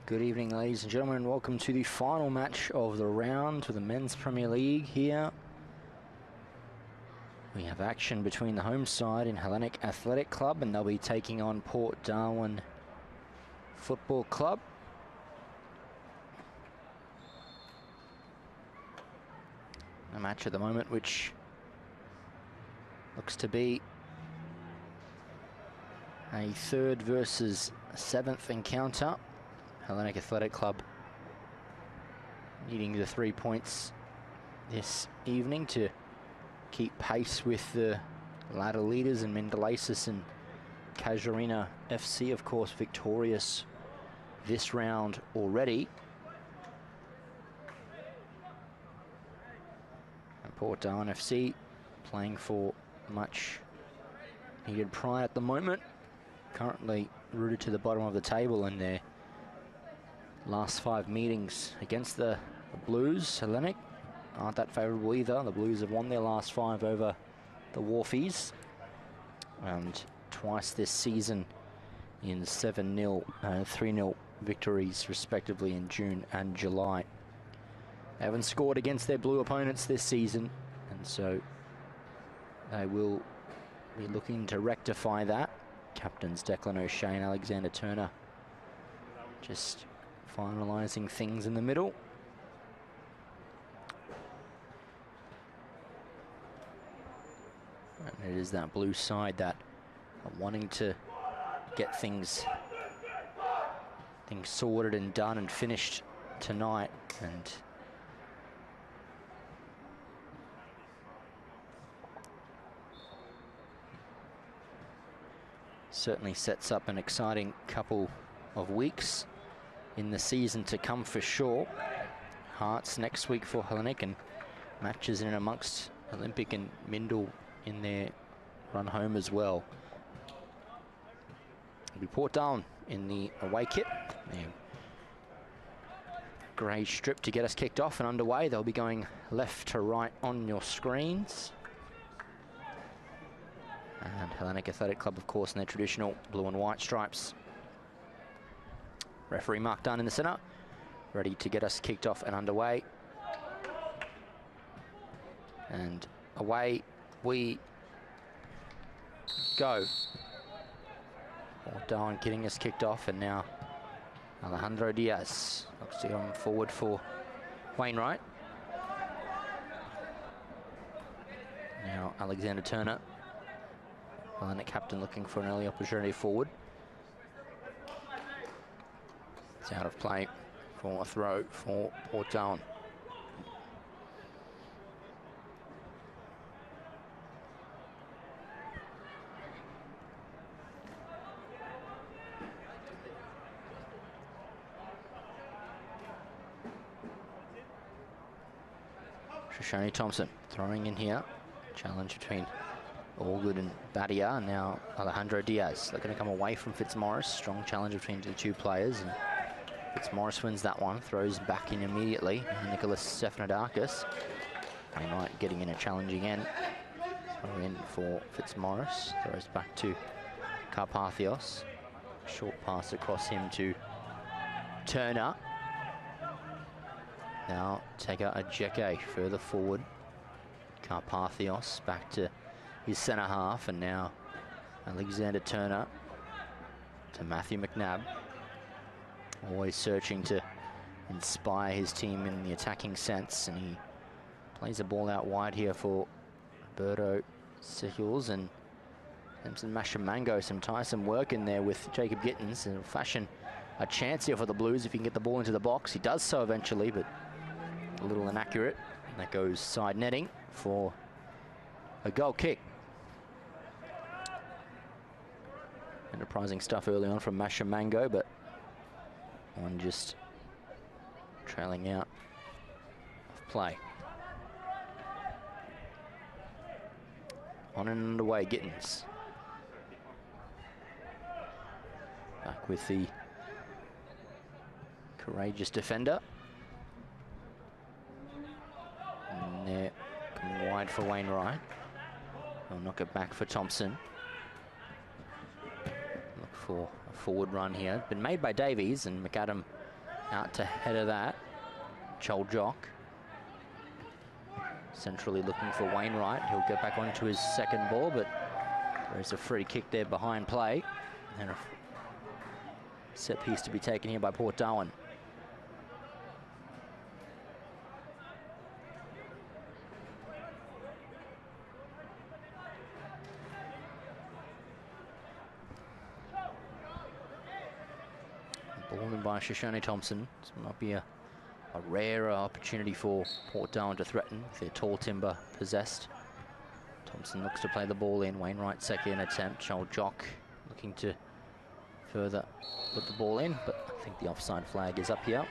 Good evening, ladies and gentlemen, and welcome to the final match of the round to the Men's Premier League here. We have action between the home side in Hellenic Athletic Club, and they'll be taking on Port Darwin Football Club. A match at the moment which looks to be a 3rd versus 7th encounter. Hellenic Athletic Club needing the 3 points this evening to keep pace with the ladder leaders in Mendelesis and Casuarina FC, of course, victorious this round already. And Port Darwin FC playing for much needed pride at the moment, currently rooted to the bottom of the table in their last 5 meetings against the Blues. Hellenic aren't that favourable either. The Blues have won their last 5 over the Wharfies, and twice this season in 7-0 and 3-0 victories respectively in June and July. They haven't scored against their Blue opponents this season, and so they will be looking to rectify that. Captains Declan O'Shea and Alexander Turner just finalising things in the middle. And it is that Blue side that are wanting to get things sorted and done and finished tonight, and certainly sets up an exciting couple of weeks in the season to come for sure. Hearts next week for Hellenic, and matches in and amongst Olympic and Mindel in their run home as well. It'll be Port Darwin in the away kit. Grey strip to get us kicked off and underway. They'll be going left to right on your screens. And Hellenic Athletic Club, of course, in their traditional blue and white stripes. Referee Mark Dunn in the centre, ready to get us kicked off and underway. And away we go. Port Darwin getting us kicked off, and now Alejandro Diaz looks to come forward for Wainwright. Now Alexander Turner, Hellenic captain, looking for an early opportunity forward. It's out of play for a throw for Port Darwin. Shoshone Thompson throwing in here. Challenge between Allgood and Badia, and now Alejandro Diaz. They're going to come away from Fitzmaurice. Strong challenge between the two players, and Fitzmaurice wins that one, throws back in immediately. Nicholas Stephanodakis. Wainwright getting in a challenge again. Throw in for Fitzmaurice. Throws back to Carpathios. Short pass across him to Turner. Now Tega Ajeke further forward. Carpathios back to his centre half, and now Alexander Turner to Matthew McNabb. Always searching to inspire his team in the attacking sense, and he plays the ball out wide here for Roberto Sehils, and Simpson Mashamango, some tiresome work in there with Jacob Gittins, and it'll fashion a chance here for the Blues if he can get the ball into the box. He does so eventually, but a little inaccurate. And that goes side netting for a goal kick. Enterprising stuff early on from Mashamango, but one just trailing out of play. On and underway, Gittins. Back with the courageous defender. And they're coming wide for Wainwright. They'll knock it back for Thompson. Look for a forward run here. Been made by Davies, and McAdam out to header that. Joel Jock. Centrally looking for Wainwright. He'll get back onto his second ball, but there's a free kick there behind play. And a set piece to be taken here by Port Darwin. Ball in by Shoshone Thompson. This might be a rare opportunity for Port Darwin to threaten with their tall timber possessed. Thompson looks to play the ball in. Wainwright second attempt. Joel Jock looking to further put the ball in, but I think the offside flag is up here.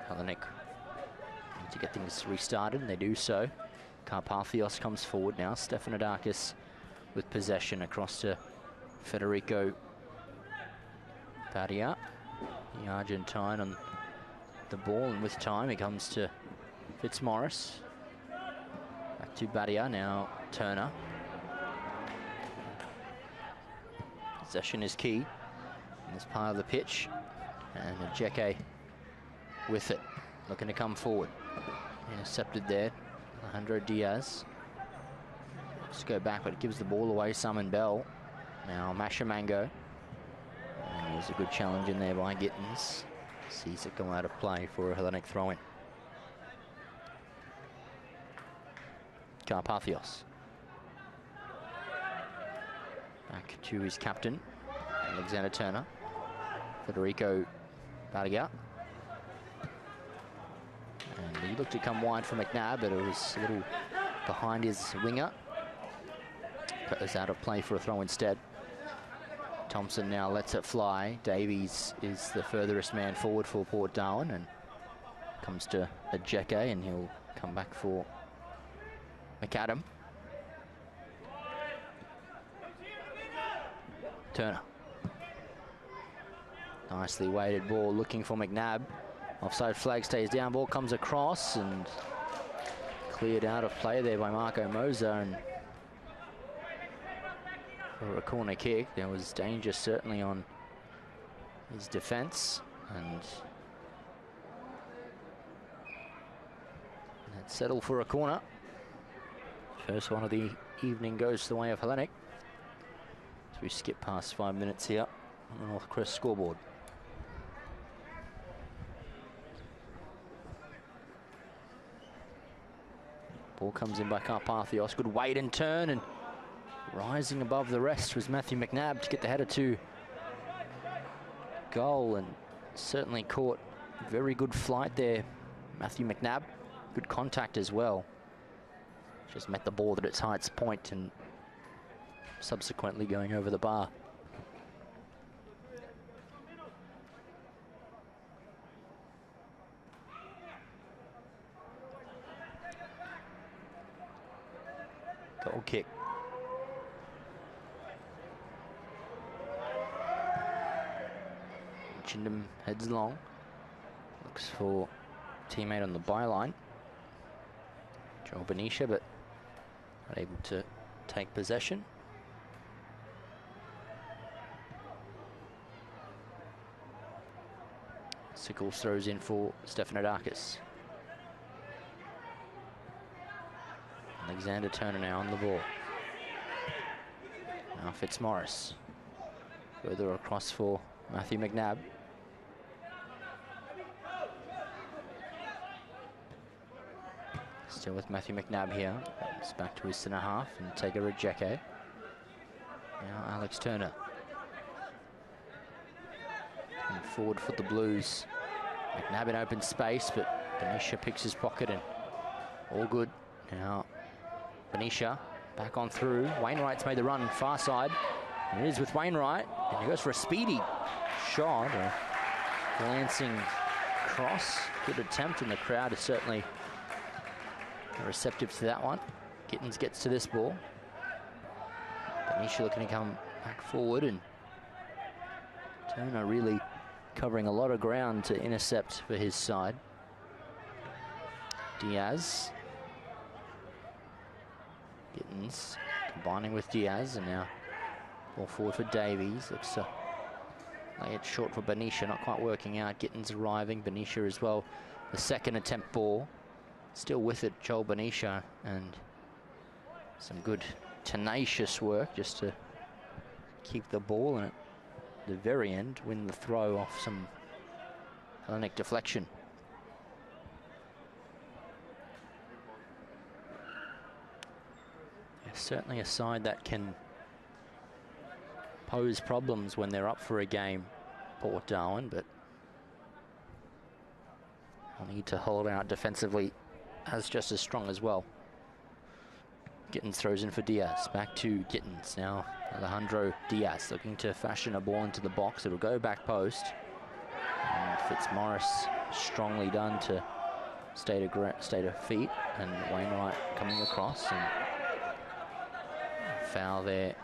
HELLENIC need to get things restarted, and they do so. Carpathios comes forward now. Stefanidakis with possession across to Federico Badia, the Argentine on the ball, and with time he comes to Fitzmaurice. Back to Badia, now Turner. Possession is key in this part of the pitch, and Ajeke with it, looking to come forward. Intercepted there, Alejandro Diaz. Let's go back, but it gives the ball away, Simon Bell. Now Mashamango. And there's a good challenge in there by Gittins. Sees it come out of play for a HELLENIC throw-in. Carpathios. Back to his captain, Alexander Turner. Federico Badia. And he looked to come wide for McNabb, but it was a little behind his winger. But it was out of play for a throw instead. Thompson now lets it fly. Davies is the furthest man forward for Port Darwin, and comes to Ajeke, and he'll come back for McAdam. Turner. Nicely weighted ball looking for McNabb. Offside flag stays down. Ball comes across and cleared out of play there by Marco Moza. And for a corner kick, there was danger certainly on his defence. And that's settled for a corner. First one of the evening goes the way of HELLENIC. We skip past 5 minutes here on the North Crest scoreboard. Ball comes in by Carpathios. Good weight and turn, and rising above the rest was Matthew McNabb to get the header to goal, and certainly caught very good flight there, Matthew McNabb. Good contact as well. Just met the ball at its highest point and subsequently going over the bar. Goal kick. Chindam heads long. Looks for teammate on the byline. Joel Benicia, but not able to take possession. Sickles throws in for Stefanidakis. Alexander Turner now on the ball. Now Fitzmaurice. Further across for Matthew McNabb. Still with Matthew McNabb here. It's back to his centre half and take a Ajeke. Now Alex Turner. And forward for the Blues. McNabb in open space, but Benicia picks his pocket and all good. Now Benicia back on through. Wainwright's made the run far side. And it is with Wainwright, and he goes for a speedy shot, a glancing cross. Good attempt, and the crowd is certainly receptive to that one. Gittins gets to this ball. Benicia looking to come back forward, and Turner really covering a lot of ground to intercept for his side. Diaz. Gittins combining with Diaz, and now ball forward for Davies. Looks to Lay it short for Benicia, not quite working out. Gittins arriving, Benicia as well. The second attempt ball. Still with it, Joel Benicia, and some good tenacious work just to keep the ball, and at the very end win the throw off some Hellenic deflection. Yeah, certainly a side that can pose problems when they're up for a game, Port Darwin, but they'll need to hold out defensively as just as strong as well. Gittins throws in for Diaz, back to Gittins. Now Alejandro Diaz looking to fashion a ball into the box. It'll go back post. And Fitzmaurice strongly done to stay to feet. And Wainwright coming across, and foul there.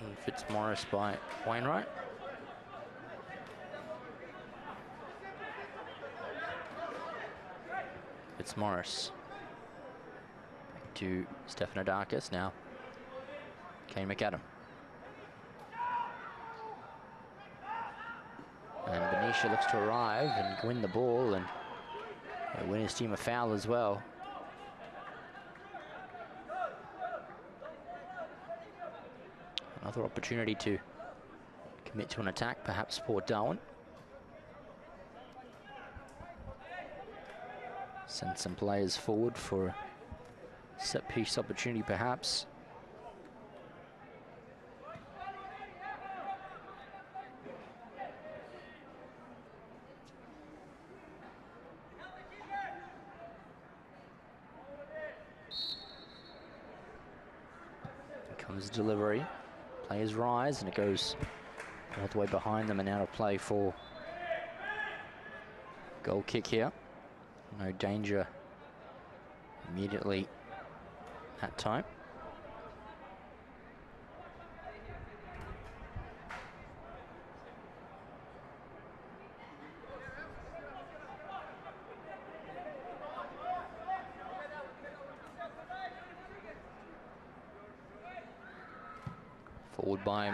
And Fitzmaurice by Wainwright. Fitzmaurice. To Stephanodakis now. Kane McAdam. And Benicia looks to arrive and win the ball, and win his team a foul as well. Another opportunity to commit to an attack, perhaps Port Darwin. Send some players forward for a set piece opportunity, perhaps. Here comes delivery. Players rise, and it goes all the way behind them and out of play for goal kick here. No danger immediately that time. Forward by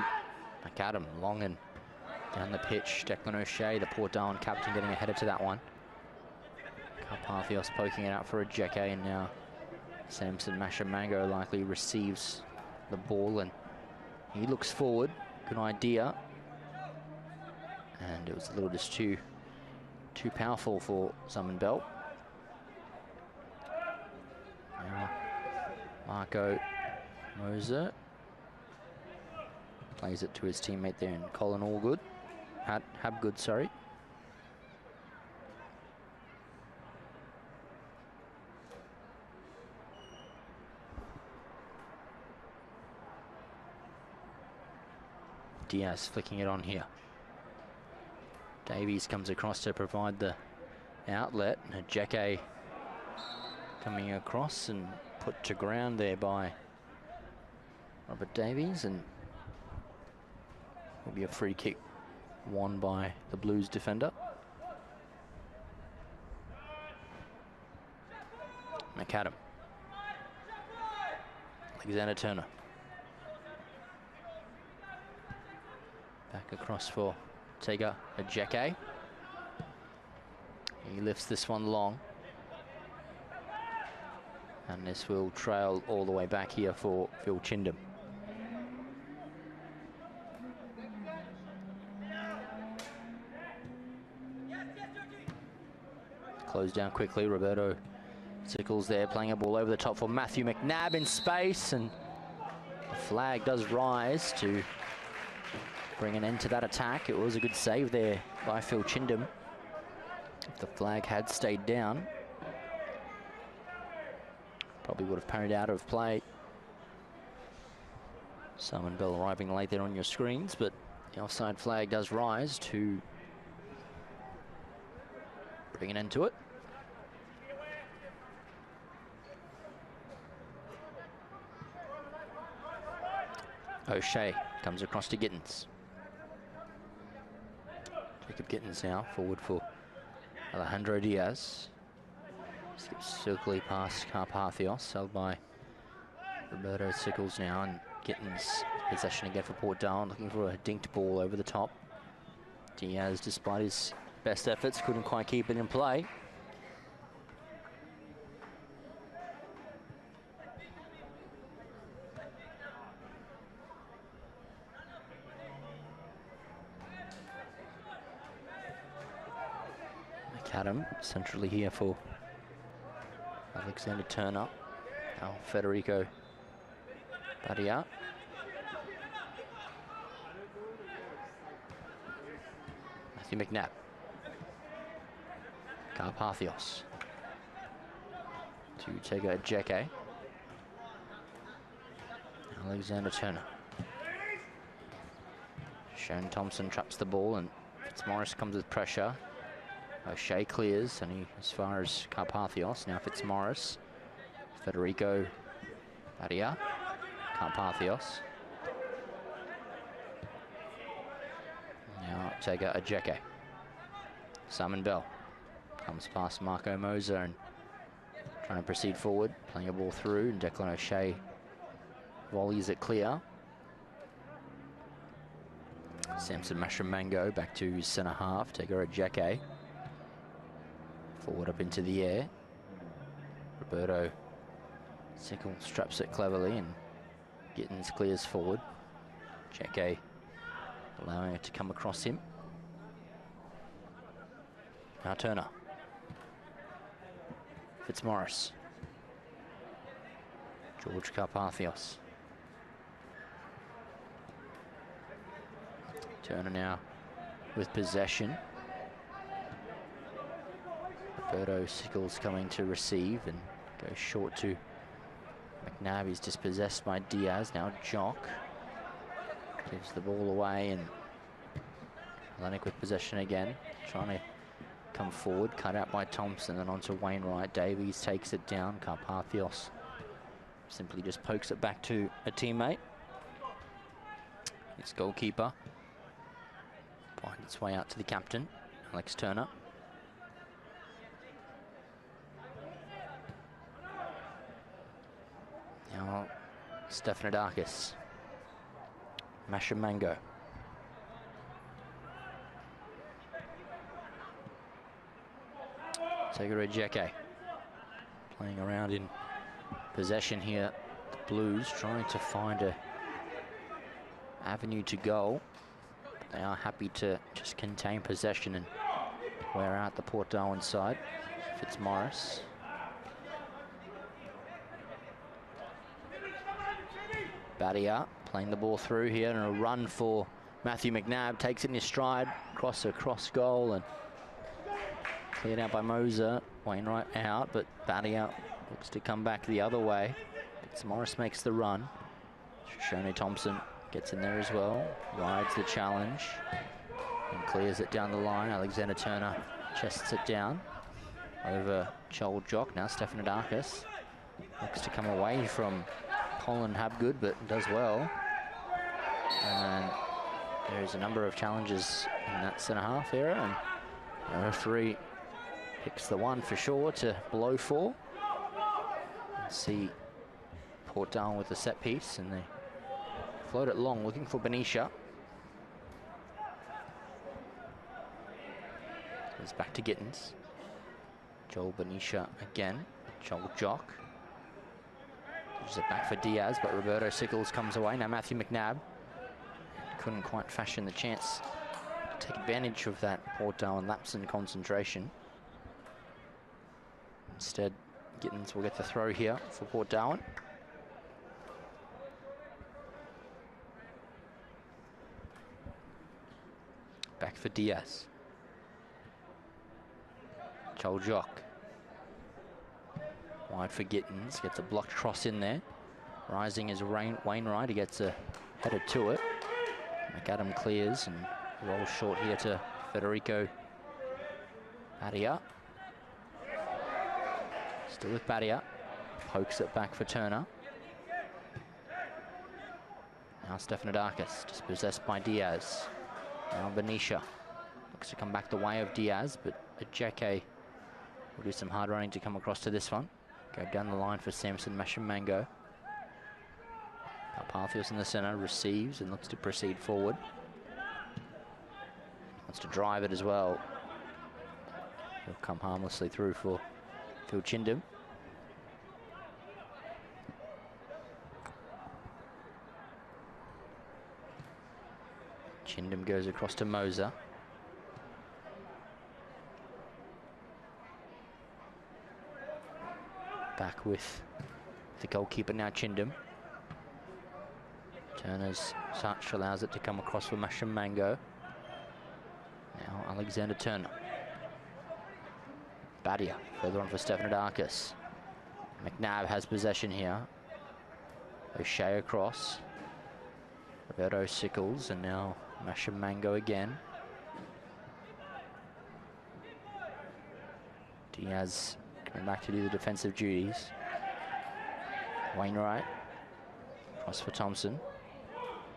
McAdam, long and down the pitch. Declan O'Shea, the Port Darwin captain, getting ahead to that one. Carpathios poking it out for a Ajeke, and now Samson Mashamango likely receives the ball, and he looks forward. Good idea. And it was a little just too powerful for Simon Belt. Now Marco Moser plays it to his teammate there in Colin Allgood. Habgood, sorry. Diaz flicking it on here. Davies comes across to provide the outlet. Ajeke coming across and put to ground there by Robert Davies, and will be a free kick won by the Blues defender. McAdam. Alexander Turner. Back across for Tega Ajeke. He lifts this one long. And this will trail all the way back here for Phil Chindom. Closed down quickly. Roberto Sickles there playing a ball over the top for Matthew McNabb in space, and the flag does rise to bring an end to that attack. It was a good save there by Phil Chindom. If the flag had stayed down, probably would have parried out of play. Simon Bell arriving late there on your screens, but the offside flag does rise to bring an end to it. O'Shea comes across to Gittins. Jacob Gittins now forward for Alejandro Diaz. Skips circly past Carpathios, held by Roberto Sickles now, and Gittins possession again for Port Darwin, looking for a dinked ball over the top. Diaz, despite his best efforts, couldn't quite keep it in play. McAdam centrally here for Alexander Turner. Now Federico Badia. Matthew McNabb. Carpathios. To Tega Ejeke. Alexander Turner. Shane Thompson traps the ball and Fitzmaurice comes with pressure. O'Shea clears and he as far as Carpathios. Now Fitzmaurice. Federico Badia. Carpathios. Now Tega Ejeke. Simon Bell comes past Marco Moser and trying to proceed forward, playing a ball through, and Declan O'Shea volleys it clear. Samson Mashamango back to his centre half. Tega Ejeke forward up into the air. Roberto Sickle straps it cleverly and Gittins clears forward. Ejeke allowing it to come across him. Now Turner. Fitzmaurice. George Carpathios. Turner now with possession. Roberto Sickles coming to receive and goes short to McNabb. He's dispossessed by Diaz. Now Jock gives the ball away and HELLENIC with possession again. Trying to come forward, cut out by Thompson and onto Wainwright. Davies takes it down. Carpathios simply just pokes it back to a teammate. Its goalkeeper finds its way out to the captain, Alex Turner. Now Stefanidakis. Mashamango. Tega Ejeke playing around in possession here. The Blues trying to find a avenue to goal. They are happy to just contain possession and wear out the Port Darwin side. Fitzmaurice. Badia playing the ball through here and a run for Matthew McNabb. Takes it in his stride, cross goal and cleared out by Moser. Wainwright out, but Badia looks to come back the other way. Fitzmaurice makes the run. Shoney Thompson gets in there as well. Rides the challenge and clears it down the line. Alexander Turner chests it down over Joel Jock. Now Stefanidakis looks to come away from Colin Habgood, but does well. And there's a number of challenges in that centre half area, and the referee picks the one for sure to blow for. See Port Darwin with the set piece, and they float it long, looking for Benicia. It's back to Gittins. Joel Benicia again. Joel Jock. Gives it back for Diaz, but Roberto Sickles comes away. Now Matthew McNabb couldn't quite fashion the chance to take advantage of that Port Darwin lapse in concentration. Instead, Gittins will get the throw here for Port Darwin. Back for Diaz. Joel Jock. Wide for Gittins, gets a blocked cross in there. Rising is Wainwright, he gets a header to it. McAdam clears and rolls short here to Federico Badia. Still with Badia, pokes it back for Turner. Now Stefanidakis, dispossessed by Diaz. Now Benicia looks to come back the way of Diaz, but Ejeke will do some hard running to come across to this one. Go down the line for Samson Mashamango. Carpathios in the centre, receives and looks to proceed forward. Wants to drive it as well. He'll come harmlessly through for Phil Chindam. Chindam goes across to Moser. Back with the goalkeeper now, Chindam. Turner's touch allows it to come across for Mashamango. Now Alexander Turner. Badia further on for Stefanidakis. McNabb has possession here. O'Shea across. Roberto Sickles, and now Mashamango again. Diaz coming back to do the defensive duties. Wainwright. Cross for Thompson.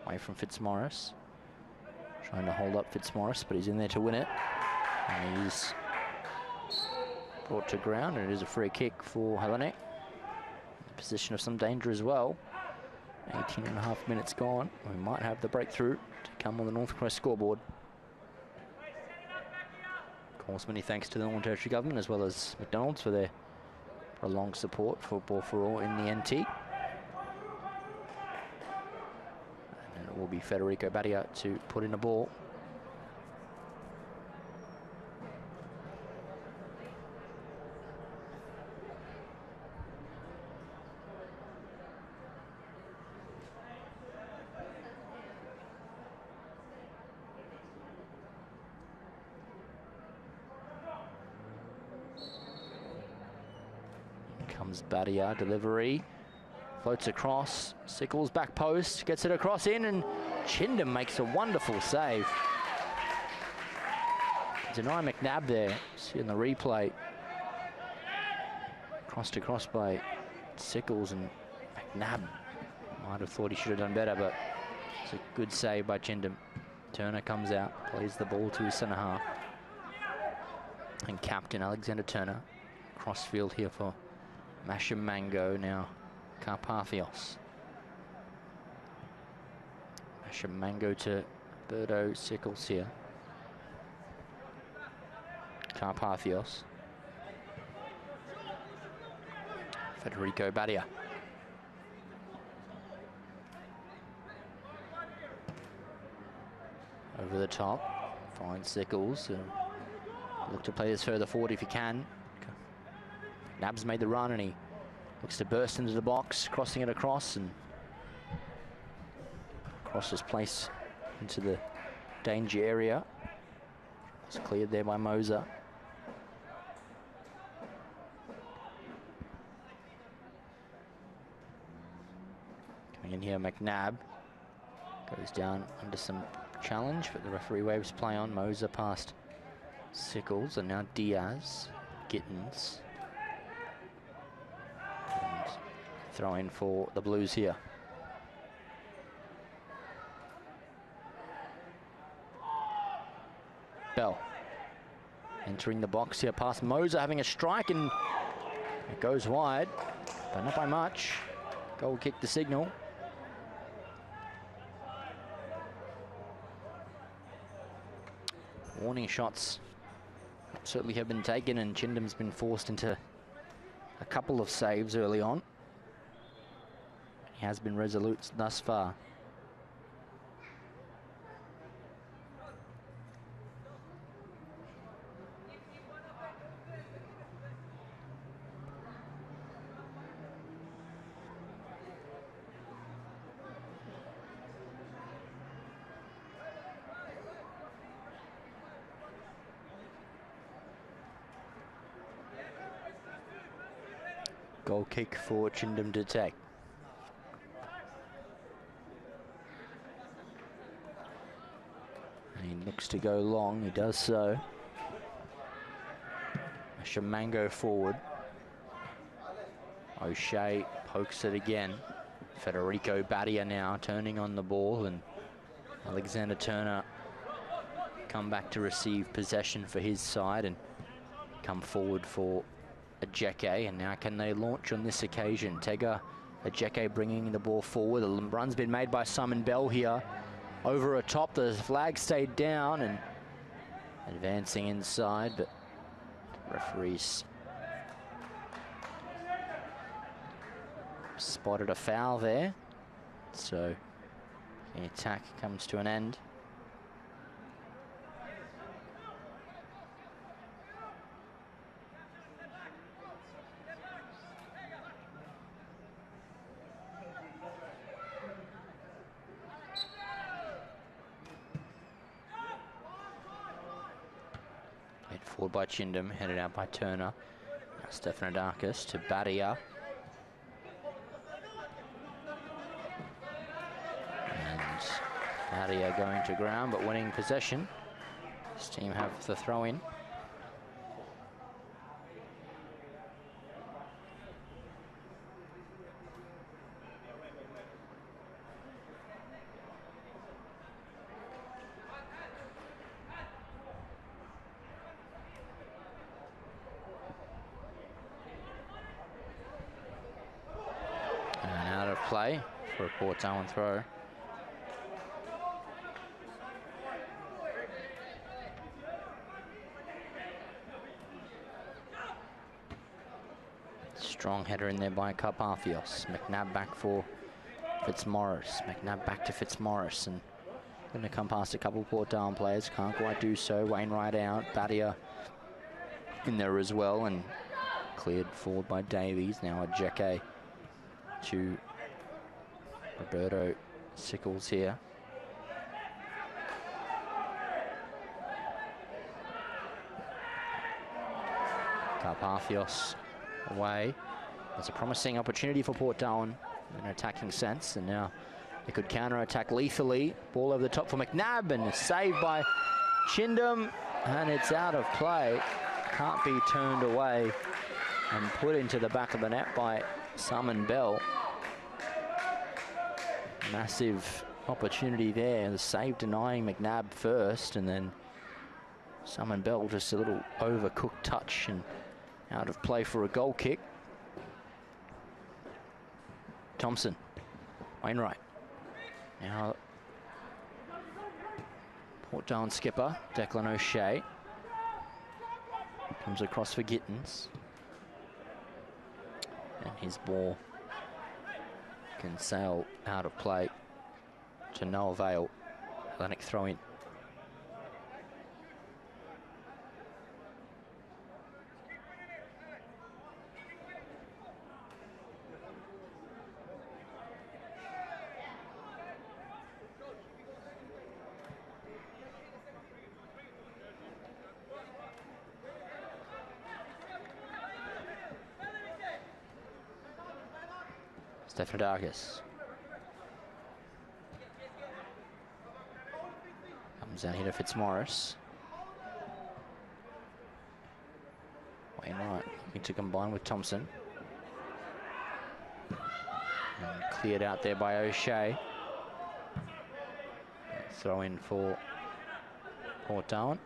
Away from Fitzmaurice. Trying to hold up Fitzmaurice, but he's in there to win it. And he's brought to ground, and it is a free kick for Hellenic. Position of some danger as well. 18.5 minutes gone. We might have the breakthrough to come on the North Coast scoreboard. Of course, many thanks to the Northern Territory Government as well as McDonald's for their prolonged support for Ball for All in the NT. And it will be Federico Badia to put in a ball. Comes Badia, delivery, floats across, Sickles back post, gets it across in, and Chindam makes a wonderful save. Deny McNabb there, see in the replay. Crossed across by Sickles, and McNabb might have thought he should have done better, but it's a good save by Chindam. Turner comes out, plays the ball to his centre half. And captain Alexander Turner, crossfield here for Mashamango, now Carpathios. Mashamango to Berto Sickles here. Carpathios. Federico Badia. Over the top, finds Sickles. Look to play this further forward if he can. Nabs made the run, and he looks to burst into the box, crossing it across, and crosses place into the danger area. It's cleared there by Moser. Coming in here, McNabb goes down under some challenge, but the referee waves play on. Moser past Sickles, and now Diaz, Gittins. Throw in for the Blues here. Bell entering the box here past Moser, having a strike, and it goes wide, but not by much. Goal kick the signal. Warning shots certainly have been taken, and Chindam's been forced into a couple of saves early on. He has been resolute thus far. Goal kick for Chindam to take. And he looks to go long, he does so. Shamango forward. O'Shea pokes it again. Federico Badia now turning on the ball, and Alexander Turner come back to receive possession for his side and come forward for Ajeke. And now can they launch on this occasion? Tega Ajeke bringing the ball forward. The run's been made by Simon Bell here. Over atop, the flag stayed down, and advancing inside, but referees spotted a foul there, so the attack comes to an end. Played forward by Chindam, headed out by Turner. Now Stefanidakis to Badia. Badia going to ground, but winning possession. This team have the throw in. And out of play for a Port Darwin throw. Strong header in there by Carpathios. McNabb back for Fitzmaurice. McNabb back to Fitzmaurice, and going to come past a couple of Port Darwin players. Can't quite do so. Wainwright out. Badia in there as well, and cleared forward by Davies. Now a Jeke to Roberto Sickles here. Carpathios away. There's a promising opportunity for Port Darwin in an attacking sense, and now they could counter-attack lethally. Ball over the top for McNabb, and a save by Chindam, and it's out of play. Can't be turned away and put into the back of the net by Simon Bell. Massive opportunity there. The save denying McNabb first, and then Simon Bell just a little overcooked touch and out of play for a goal kick. Thompson, Wainwright. Now Port Darwin skipper Declan O'Shea comes across for Gittins, and his ball can sail out of play to no avail. Hellenic throw in. Stefanidakis comes down here to Fitzmaurice. Wainwright looking to combine with Thompson. And cleared out there by O'Shea. Throw in for Port Darwin.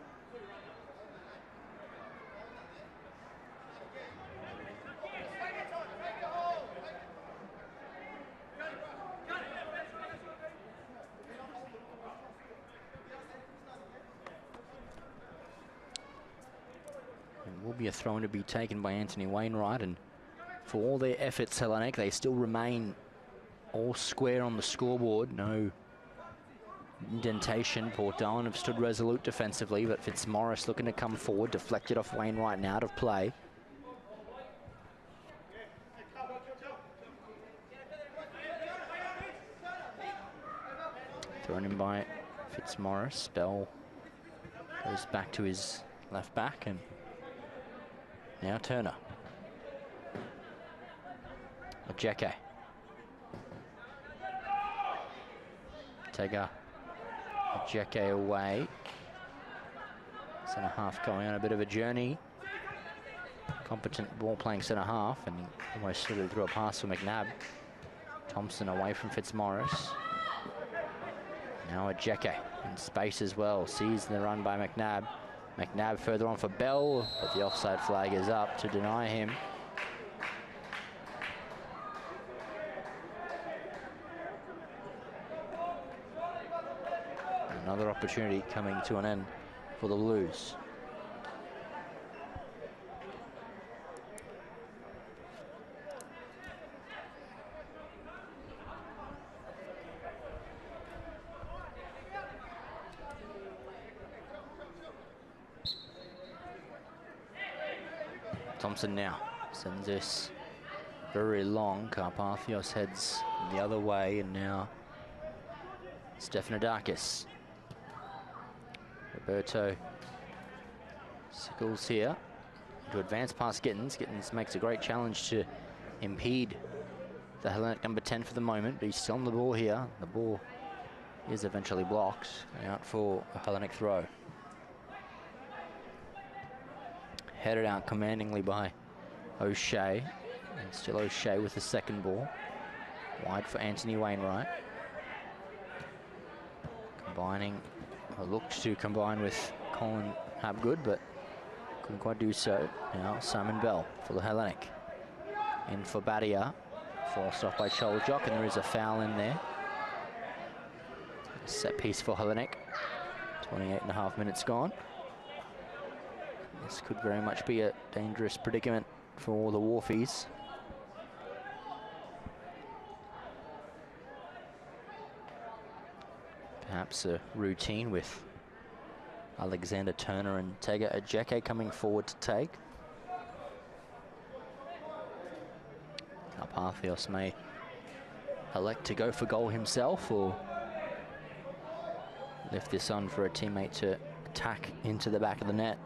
Will be a throw-in to be taken by Anthony Wainwright, and for all their efforts, Hellenic, they still remain all square on the scoreboard. No indentation. Port Darwin have stood resolute defensively, but Fitzmaurice looking to come forward, deflected off Wainwright and out of play. Thrown in by Fitzmaurice. Bell goes back to his left back, and now Turner. Jeke. Tega. Jeke away. Centre half going on a bit of a journey. Competent ball playing centre half, and almost slithered through a pass for McNabb. Thompson away from Fitzmaurice. Now a Jeke in space as well. Sees the run by McNabb. McNabb further on for Bell, but the offside flag is up to deny him. Another opportunity coming to an end for the Blues. Thompson now sends this very long. Karpathios heads the other way, and now Stefanidakis. Roberto Sickles here to advance past Gittins. Gittins makes a great challenge to impede the Hellenic number 10 for the moment, but he's still on the ball here. The ball is eventually blocked, out for a Hellenic throw. Headed out commandingly by O'Shea, and still O'Shea with the second ball. Wide for Anthony Wainwright. Combining, or looked to combine with Colin Habgood, but couldn't quite do so. Now Simon Bell for the Hellenic. In for Badia, forced off by Choljock, and there is a foul in there. Set piece for Hellenic. 28.5 minutes gone. This could very much be a dangerous predicament for the Wharfies. Perhaps a routine with Alexander Turner and Tega Ajeke coming forward to take. Karpathios may elect to go for goal himself or lift this on for a teammate to attack into the back of the net.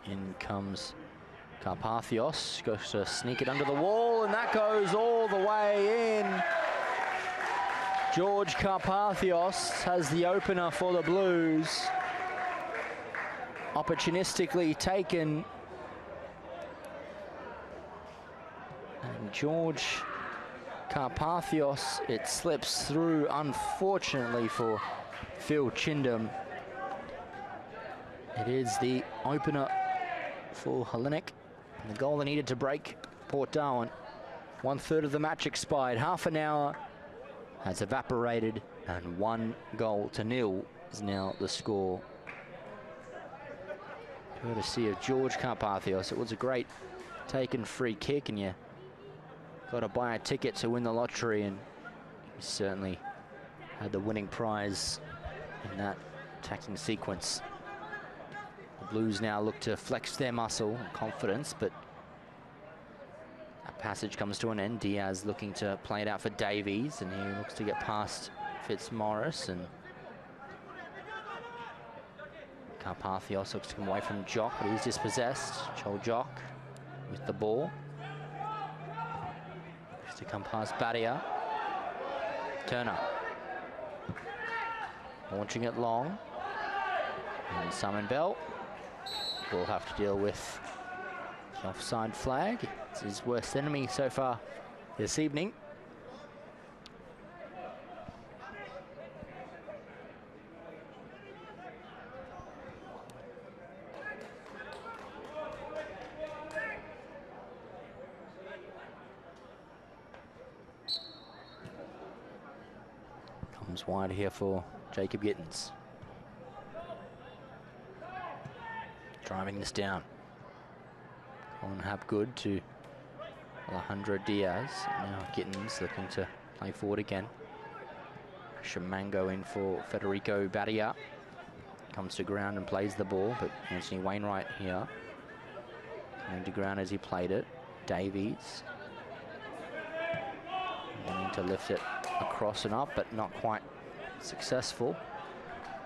In comes Karpathios, goes to sneak it under the wall, and that goes all the way in. George Karpathios has the opener for the Blues. Opportunistically taken. And George Karpathios, it slips through, unfortunately for Phil Chindam. It is the opener for Hellenic, and the goal they needed to break Port Darwin. 1/3 of the match expired. Half an hour has evaporated, and 1-0 is now the score. Courtesy of George Karpathios. It was a great taken free kick, and you got to buy a ticket to win the lottery, and he certainly had the winning prize in that attacking sequence. The Blues now look to flex their muscle and confidence, but that passage comes to an end. Diaz looking to play it out for Davies, and he looks to get past Fitzmaurice, and Karpathios looks to come away from Jock, but he's dispossessed. Choljock with the ball. Looks to come past Badia. Turner. Launching it long. And Simon Bell will have to deal with the offside flag. It's his worst enemy so far this evening. Comes wide here for Jacob Gittins. Driving this down. Colin Habgood to Alejandro Diaz. Now Gittins looking to play forward again. Shamango in for Federico Badia. Comes to ground and plays the ball, but Anthony Wainwright here. Coming to ground as he played it. Davies. Wanting to lift it across and up, but not quite successful.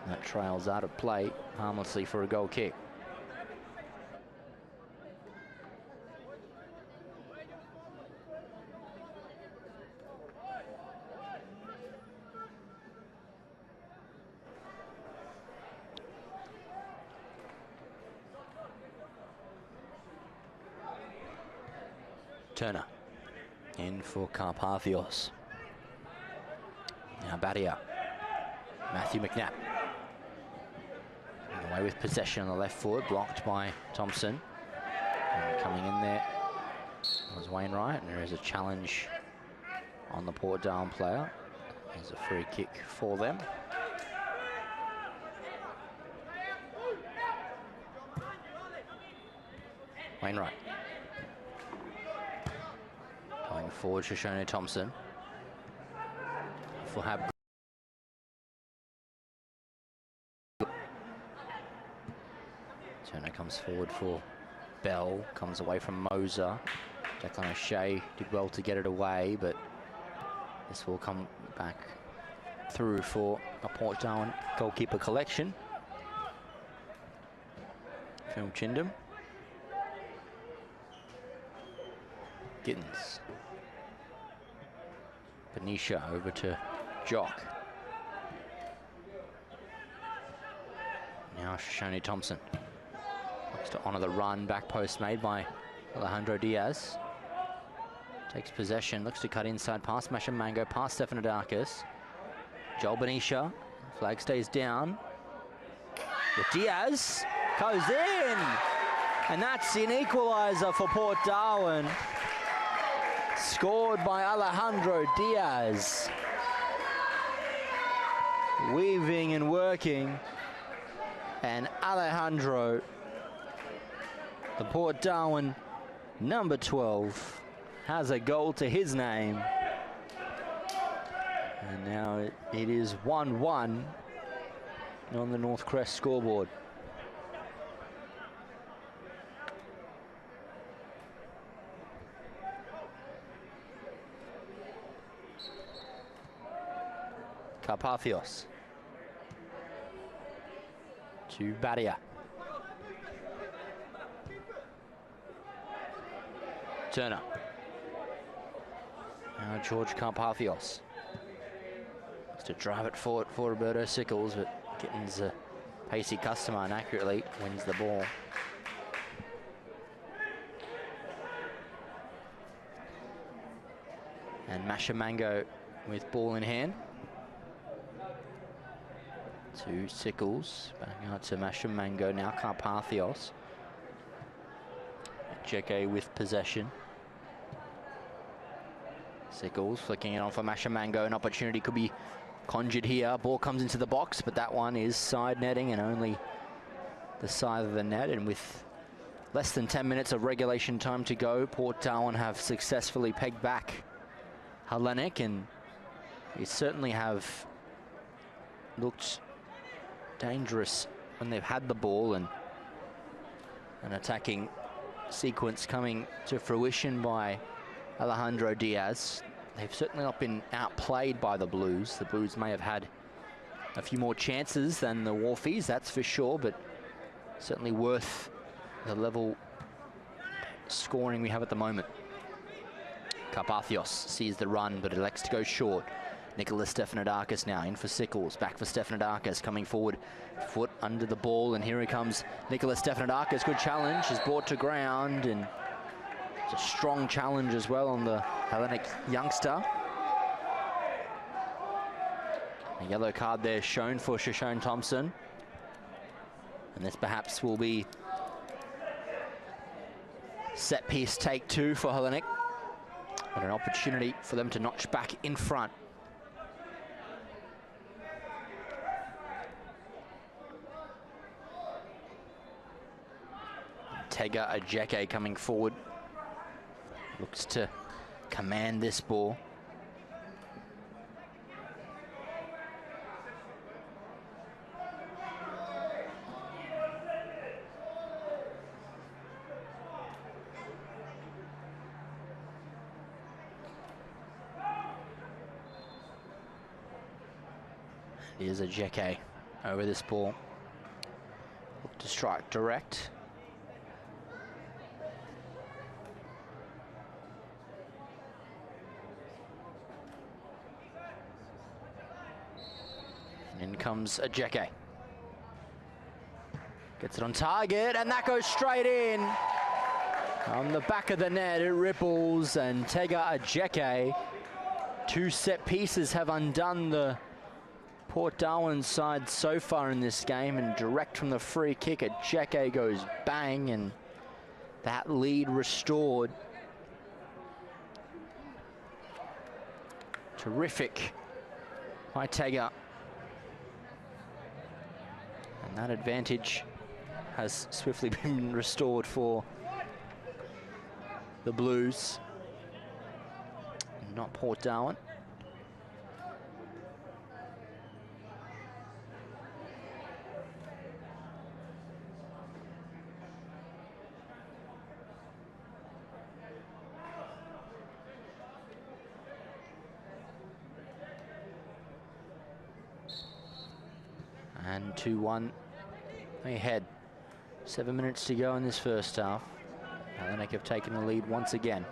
That trails out of play harmlessly for a goal kick. Turner in for Karpathios. Now Badia. Matthew McNabb. Away with possession on the left foot, blocked by Thompson. And coming in there was Wainwright, and there is a challenge on the Port Darwin player. There's a free kick for them. Wainwright. Going forward, Shoshone Thompson. For Hab. Turner comes forward for Bell, comes away from Moser. Declan O'Shea did well to get it away, but this will come back through for a Port Darwin goalkeeper collection. Phil Chindam. Gittins. Benicia over to Jock. Now Shoshone Thompson. Looks to honour the run, back post made by Alejandro Diaz. Takes possession, looks to cut inside past Mashamango, past Stefanidakis. Joel Benicia, flag stays down. But Diaz goes in! And that's an equaliser for Port Darwin. Scored by Alejandro Diaz. Weaving and working. And Alejandro, the Port Darwin number 12, has a goal to his name. And now it is 1-1 on the North Crest scoreboard. Carpathios to Badia. Turner. Now George Carpathios. Has to drive it forward for Roberto Sickles, but Gittins, a pacey customer, and accurately wins the ball. And Mashamango with ball in hand. To Sickles, back out to Mashamango, now Carpathios. Jeke with possession. Sickles flicking it on for Mashamango. An opportunity could be conjured here. Ball comes into the box, but that one is side netting and only the side of the net. And with less than 10 minutes of regulation time to go, Port Darwin have successfully pegged back Hellenic, and they certainly have looked dangerous when they've had the ball, and an attacking sequence coming to fruition by Alejandro Diaz. They've certainly not been outplayed by the Blues. The Blues may have had a few more chances than the Wharfies, that's for sure, but certainly worth the level scoring we have at the moment. Carpathios sees the run, but elects to go short. Nicholas Stefanidakis now in for Sickles, back for Stefanidakis, coming forward, foot under the ball, and here he comes, Nicholas Stefanidakis. Good challenge, is brought to ground, and it's a strong challenge as well on the Hellenic youngster. A yellow card there shown for Shoshone Thompson, and this perhaps will be set piece take 2 for Hellenic, but an opportunity for them to notch back in front. Tega Ajeke coming forward, looks to command this ball. Here's Ajeke over this ball. Look to strike direct. In comes Ajeke. Gets it on target, and that goes straight in. On the back of the net, it ripples, and Tega Ajeke. 2 set pieces have undone the Port Darwin's side so far in this game, and direct from the free kick, a Jacke goes bang, and that lead restored. Terrific by Tagger. And that advantage has swiftly been restored for the Blues, not Port Darwin. And 2-1 ahead. 7 minutes to go in this first half. HELLENIC have taken the lead once again.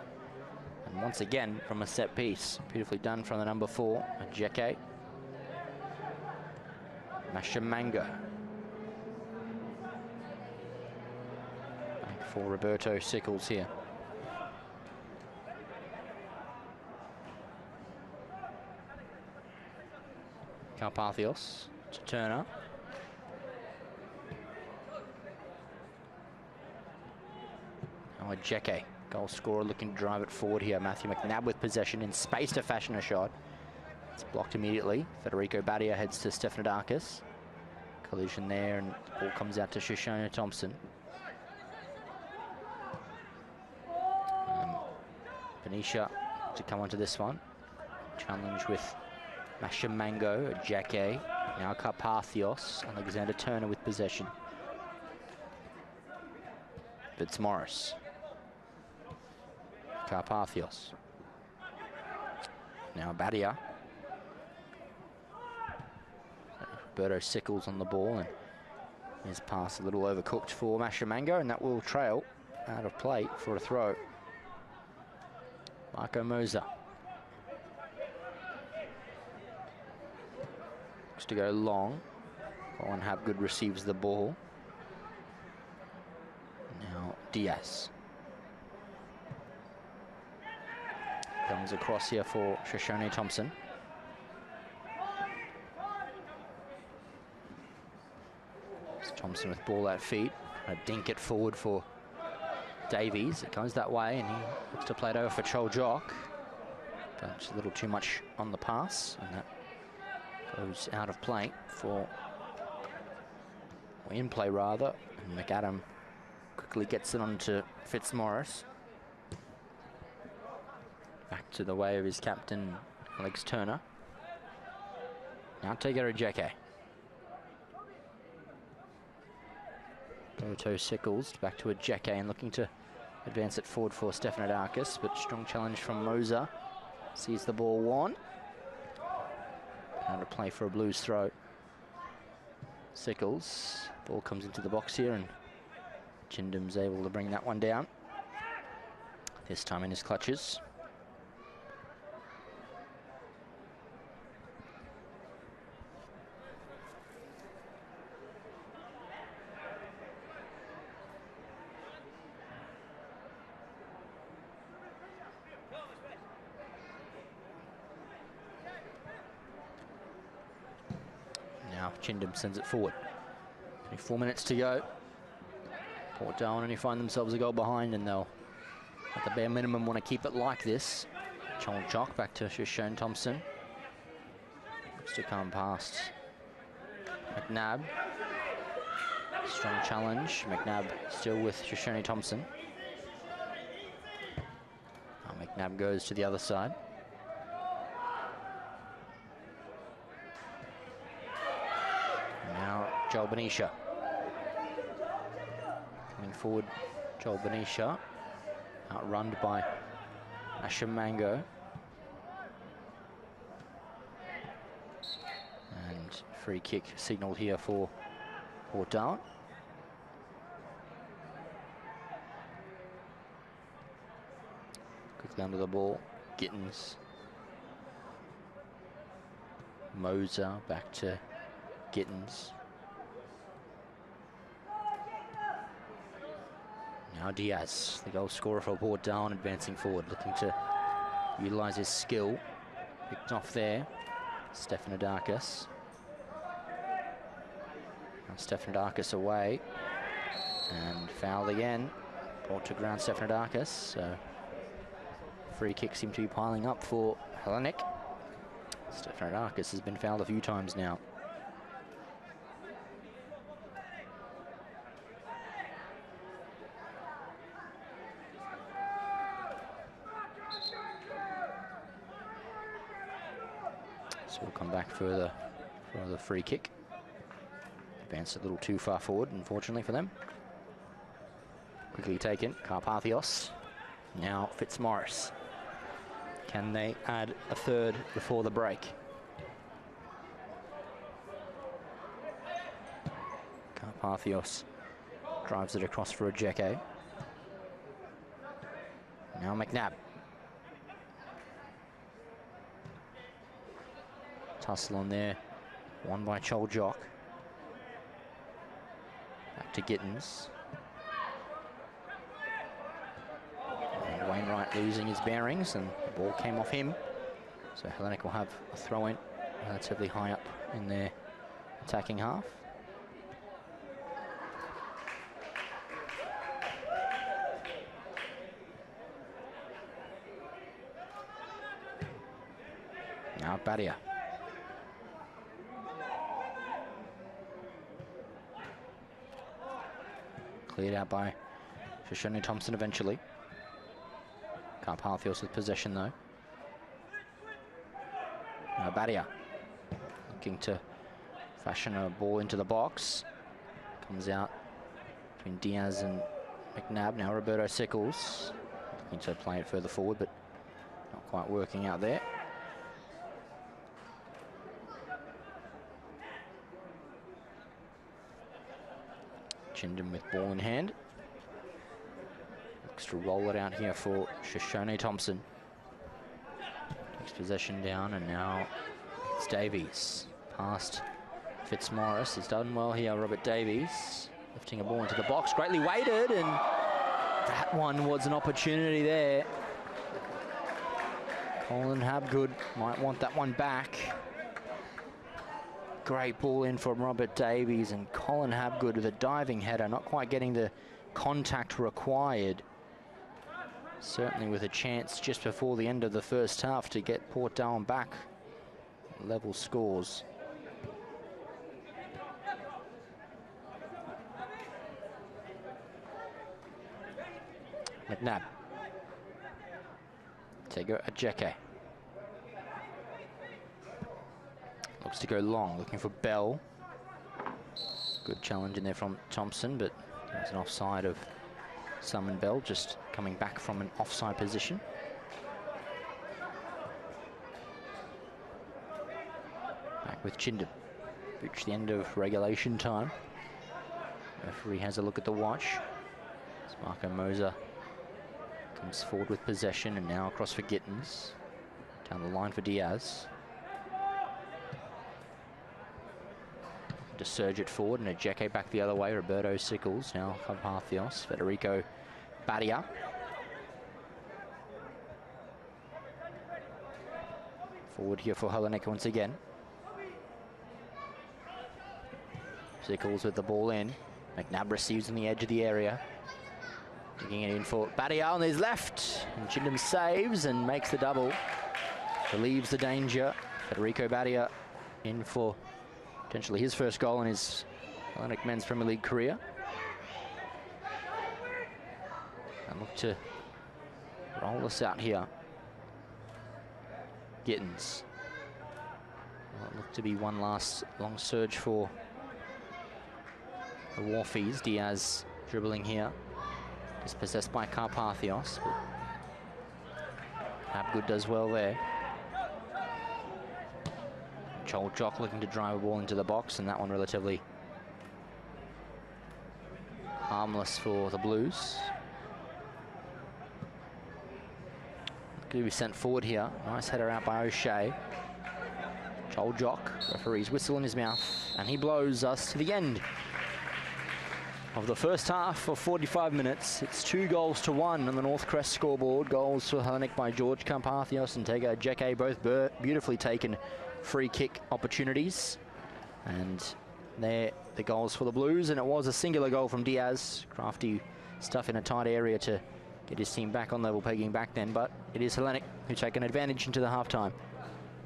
And once again from a set piece. Beautifully done from the number 4, Jacke. Mashamango. Back for Roberto Sickles here. Carpathios to Turner. Oh, Jacke, goal scorer, looking to drive it forward here. Matthew McNabb with possession in space to fashion a shot. It's blocked immediately. Federico Badia heads to Stephanidakis. Collision there, and the ball comes out to Shoshone Thompson. Benicia to come onto this one. Challenge with Mashamango, Jacke, now Carpathios. Alexander Turner with possession. Fitzmaurice. Carpathios. Now Badia. Roberto Sickles on the ball, and his pass a little overcooked for Mashamango, and that will trail out of play for a throw. Marco Moser. Looks to go long. Colin Habgood receives the ball. Now Diaz. Comes across here for Shoshone Thompson. It's Thompson with ball at feet. A dink it forward for Davies. It goes that way, and he looks to play it over for Chol Jock. But it's a little too much on the pass, and that goes out of play for, or in play rather. And McAdam quickly gets it onto Fitzmaurice. Back to the way of his captain, Alex Turner. Now Tegero Jacke. Roberto Sickles back to a Jacke and looking to advance it forward for Stephanidakis, but strong challenge from Moser. Sees the ball won. Now to play for a Blues throw. Sickles. Ball comes into the box here, and Chindham's able to bring that one down. This time in his clutches. Now Chindham sends it forward. 24 minutes to go. Port Darwin only find themselves a goal behind, and they'll, at the bare minimum, want to keep it like this. Chol Jock back to Shoshone Thompson. Looks to come past McNabb. Strong challenge. McNabb still with Shoshone Thompson. McNabb goes to the other side. Now Joel Benicia. Coming forward, Joel Benicia. Outrun by Mashamango. And free kick signalled here for Port Darwin. Quickly under the ball, Gittins. Moser back to Gittins. Now Diaz, the goal scorer for Port Darwin, advancing forward, looking to utilise his skill. Picked off there, Stephanidakis. Stefanidakis away. And fouled again. Brought to ground Stefanidakis. So free kicks seem to be piling up for HELLENIC. Stefanidakis has been fouled a few times now. So we'll come back further for the free kick. Advanced a little too far forward, unfortunately for them. Quickly taken, Carpathios. Now Fitzmaurice. Can they add a third before the break? Carpathios drives it across for a Ajeke. Now McNabb. Tussle on there, won by Choljok. Back to Gittins. And Wainwright losing his bearings, and the ball came off him. So HELLENIC will have a throw-in relatively high up in their attacking half. Now Badia. Cleared out by Shoshone Thompson eventually. Carpathios with possession though. Now Badia looking to fashion a ball into the box. Comes out between Diaz and McNabb. Now Roberto Sickles looking to play it further forward, but not quite working out there. Chindon with ball in hand. Looks to roll it out here for Shoshone Thompson. Takes possession down, and now it's Davies. Past Fitzmaurice. He's done well here, Robert Davies. Lifting a ball into the box. Greatly weighted, and that one was an opportunity there. Colin Habgood might want that one back. Great ball in from Robert Davies, and Colin Habgood with a diving header, not quite getting the contact required. Certainly with a chance just before the end of the first half to get Port Darwin back. Level scores. McNabb. Tego Ajeke. Looks to go long, looking for Bell. Good challenge in there from Thompson, but there's an offside of Simon Bell, just coming back from an offside position. Back with Chindon. Reached the end of regulation time. Referee has a look at the watch. As Marco Moser comes forward with possession, and now across for Gittins. Down the line for Diaz. To surge it forward, and Ajeke back the other way. Roberto Sickles, now Carpathios. Federico Badia. Forward here for HELLENIC once again. Sickles with the ball in. McNabb receives on the edge of the area. Digging it in for Badia on his left. And Chindon saves and makes the double. Relieves the danger. Federico Badia in for potentially his first goal in his HELLENIC Men's Premier League career. And look to roll this out here. Gittins. Well, it looked to be one last long surge for the Wharfies. Diaz dribbling here. Dispossessed by Carpathios, but Habgood does well there. Choljok looking to drive a ball into the box, and that one relatively harmless for the Blues. Going to be sent forward here. Nice header out by O'Shea. Choljok, referee's whistle in his mouth, and he blows us to the end of the first half of 45 minutes. It's 2-1 on the North Crest scoreboard. Goals for HELLENIC by George Carpathios and Tego Ajeke, both beautifully taken free kick opportunities. And There, the goals for the Blues, and it was a singular goal from Diaz. Crafty stuff in a tight area to get his team back on level pegging back then, but it is Hellenic who take an advantage into the halftime.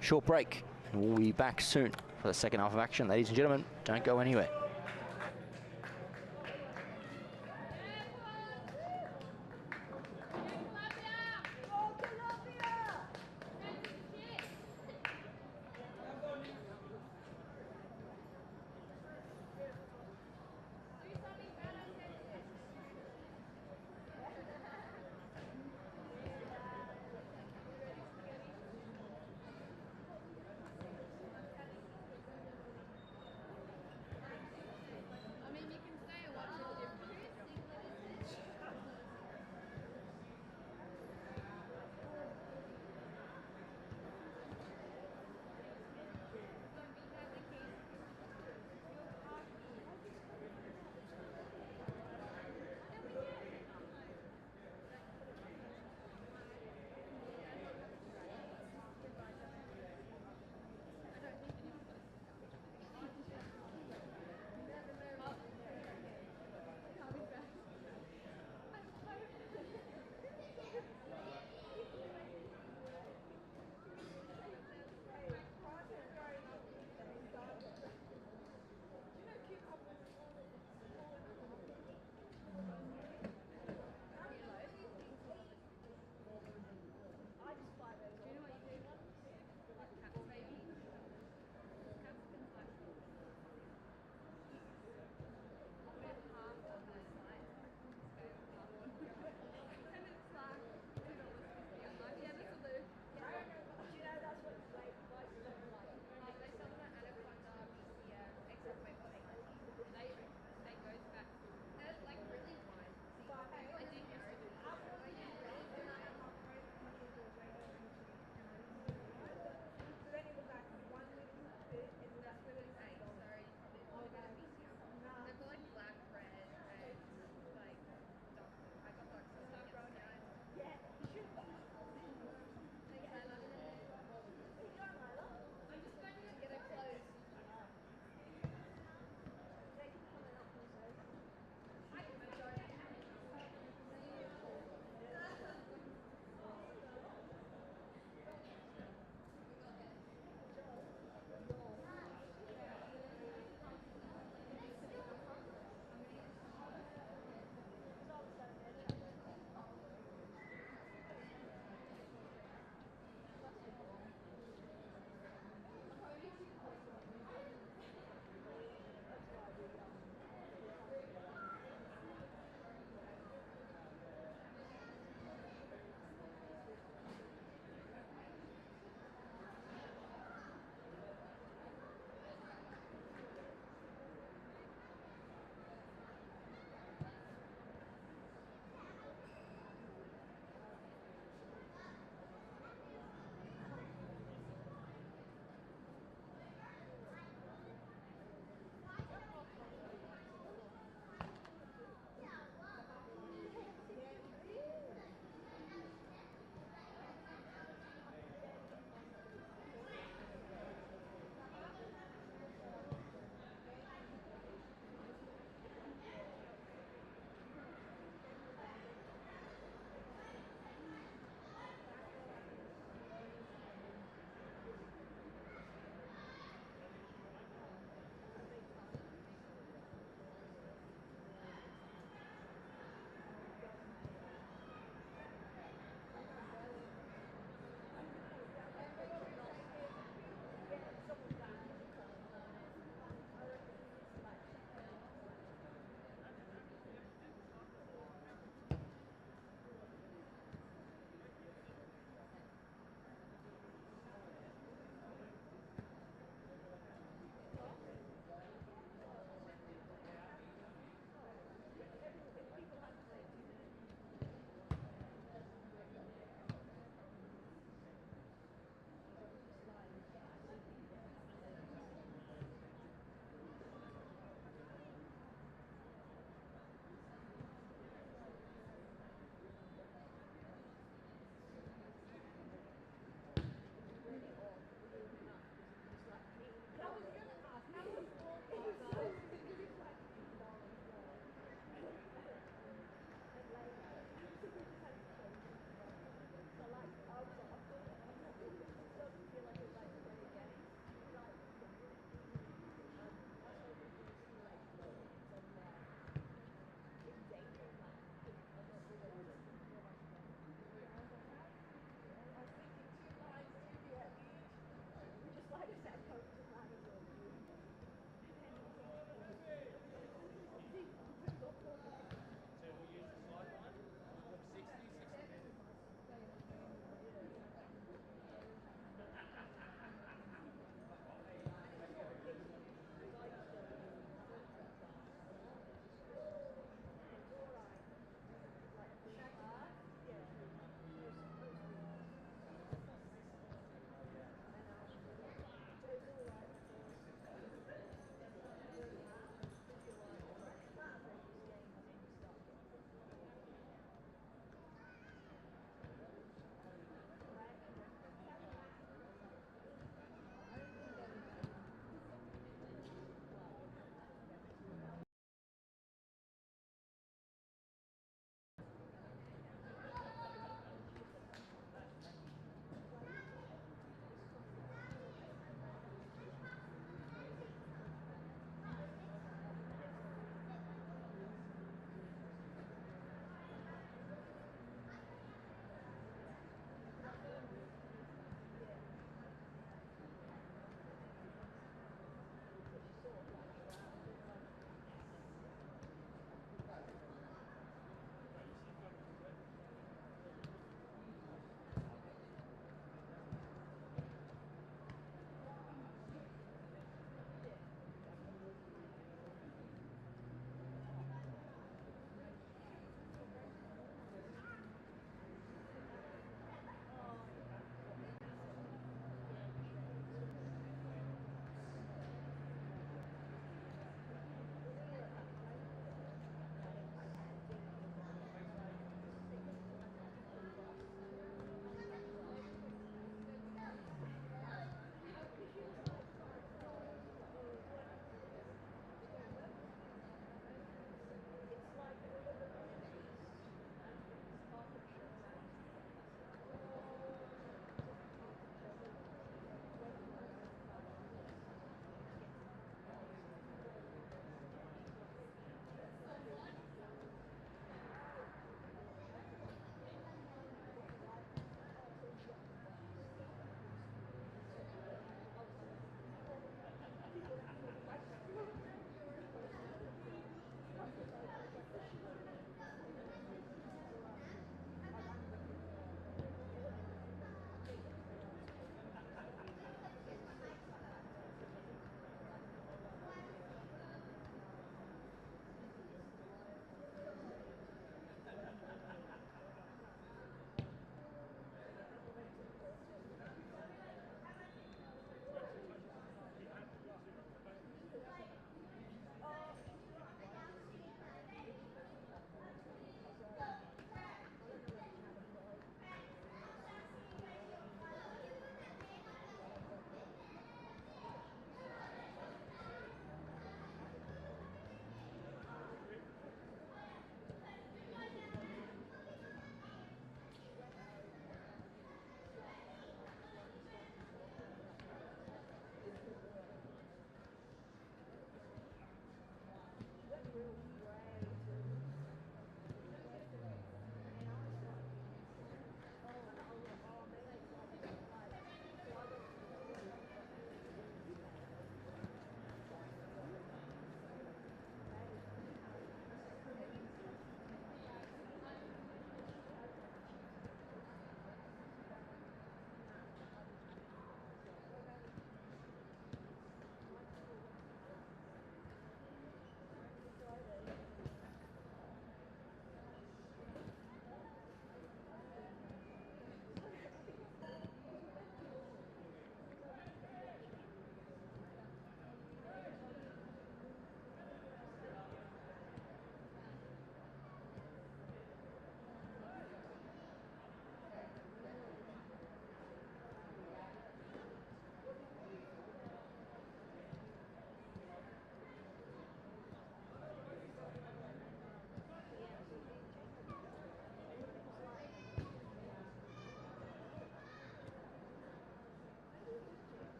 Short break, and we'll be back soon for the second half of action. Ladies and gentlemen, don't go anywhere.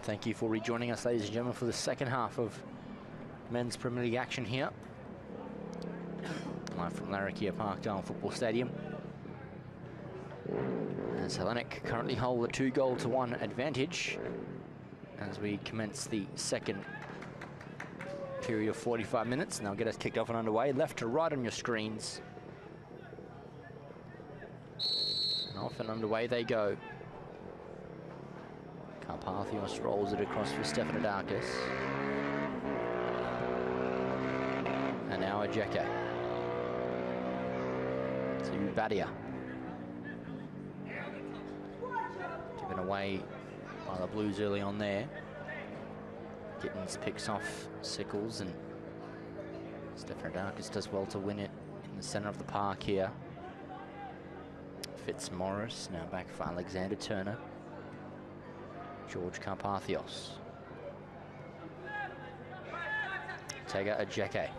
And thank you for rejoining us, ladies and gentlemen, for the second half of men's Premier League action here. Live from Larrakia Parkdale Football Stadium. As Hellenic currently hold a 2-goal-to-1 advantage as we commence the second period of 45 minutes. And they'll get us kicked off and underway. Left to right on your screens. And off and underway they go. Carpathios rolls it across for Stefanidakis. And now Ajeke. To Badia. Given away by the Blues early on there. Gittins picks off Sickles, and Stefanidakis does well to win it in the centre of the park here. Fitzmaurice now back for Alexander Turner. George Carpathios. Tega Ajeke.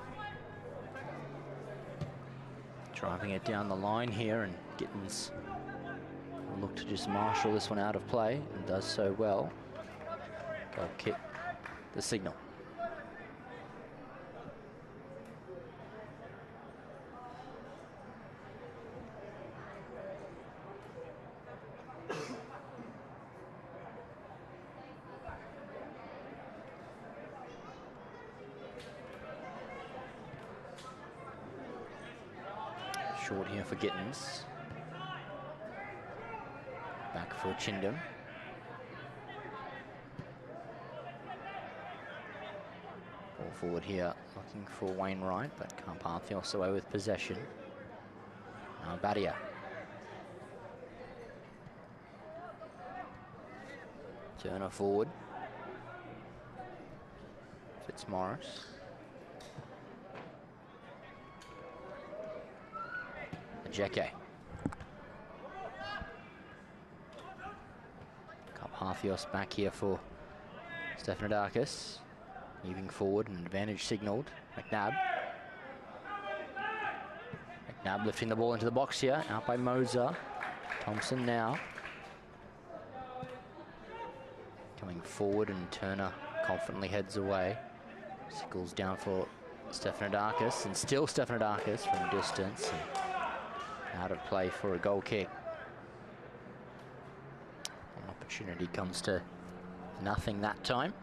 Driving it down the line here, and Gittins will look to just marshal this one out of play, and does so well. Goal kick, the signal. Short here for Gittins. Back for Chindam. Ball forward here, looking for Wainwright, but Carpathios away with possession. Now Badia. Turner forward. Fitzmaurice. Ajeke. Carpathios back here for Stefanidakis. Moving forward, an advantage signalled. McNabb. McNabb lifting the ball into the box here. Out by Moser. Thompson now. Coming forward, and Turner confidently heads away. Sickles down for Stefanidakis, and still Stefanidakis from distance. Out of play for a goal kick. An opportunity comes to nothing that time.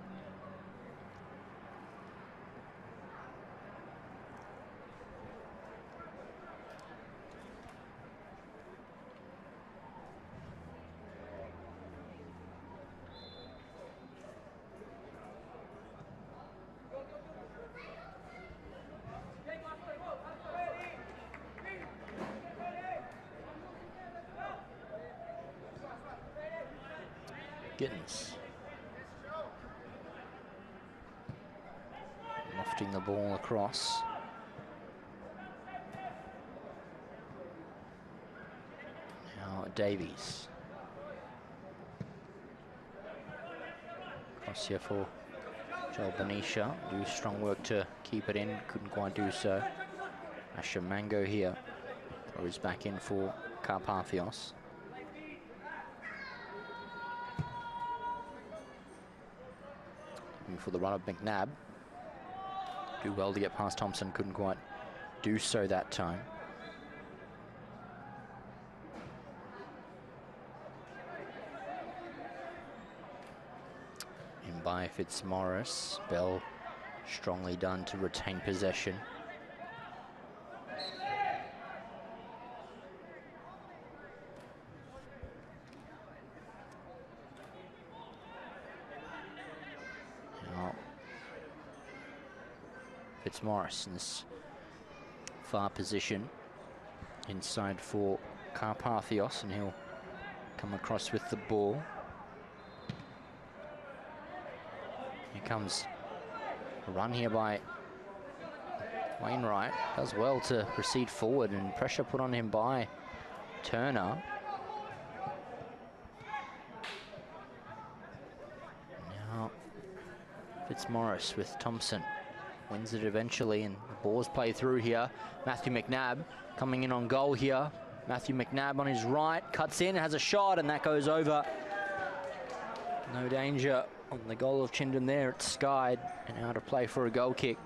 Gittins. Lofting the ball across. Now Davies. Cross here for Joel Benicia. Do strong work to keep it in. Couldn't quite do so. Asher Mango here. Throws back in for Carpathios. For the run of McNabb. Do well to get past Thompson, couldn't quite do so that time. In by Fitzmaurice. Bell strongly done to retain possession. Fitzmaurice in this far position inside for Carpathios, and he'll come across with the ball. Here comes a run here by Wainwright. Does well to proceed forward, and pressure put on him by Turner. Now Fitzmaurice with Thompson. Wins it eventually, and the balls play through here. Matthew McNabb coming in on goal here. Matthew McNabb on his right, cuts in, has a shot, and that goes over. No danger On the goal of Chindam there, it's skied and out of play for a goal kick.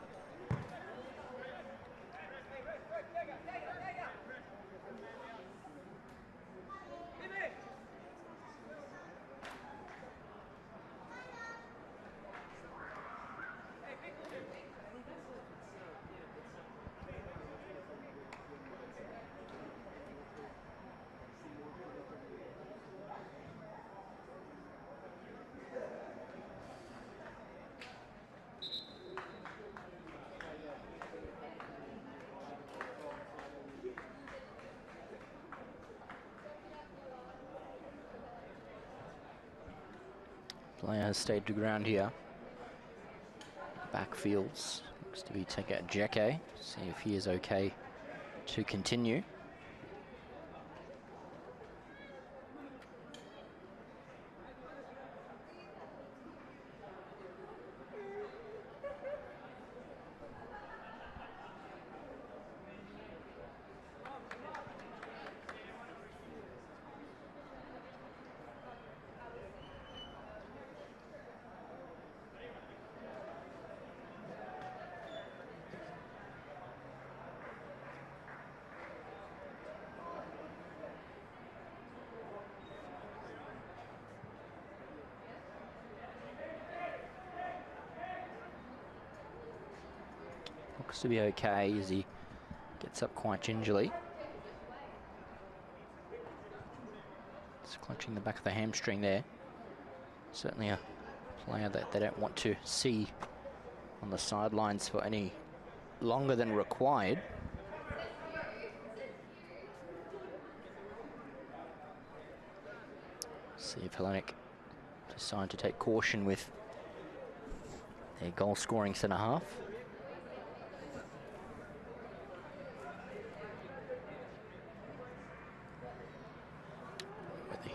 Player has stayed to ground here. Backfields looks to be take out Jeke. See if he is okay to continue. Looks to be okay as he gets up quite gingerly. Just clutching the back of the hamstring there. Certainly a player that they don't want to see on the sidelines for any longer than required. See if Hellenic decide to take caution with their goal-scoring centre-half.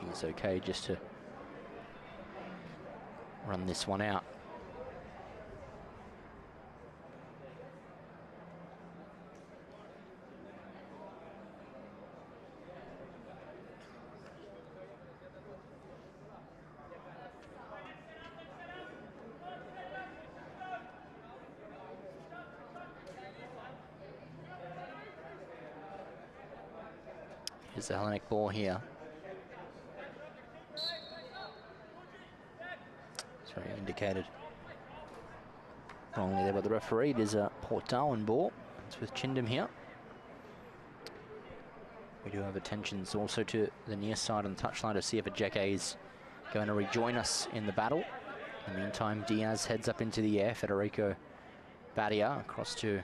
It's okay just to run this one out. Here's the Hellenic ball here. Indicated wrongly there by the referee. It is a Port Darwin ball. It's with Chindam here. We do have attentions also to the near side on the touchline to see if Jeke is going to rejoin us in the battle. In the meantime, Diaz heads up into the air. Federico Badia across to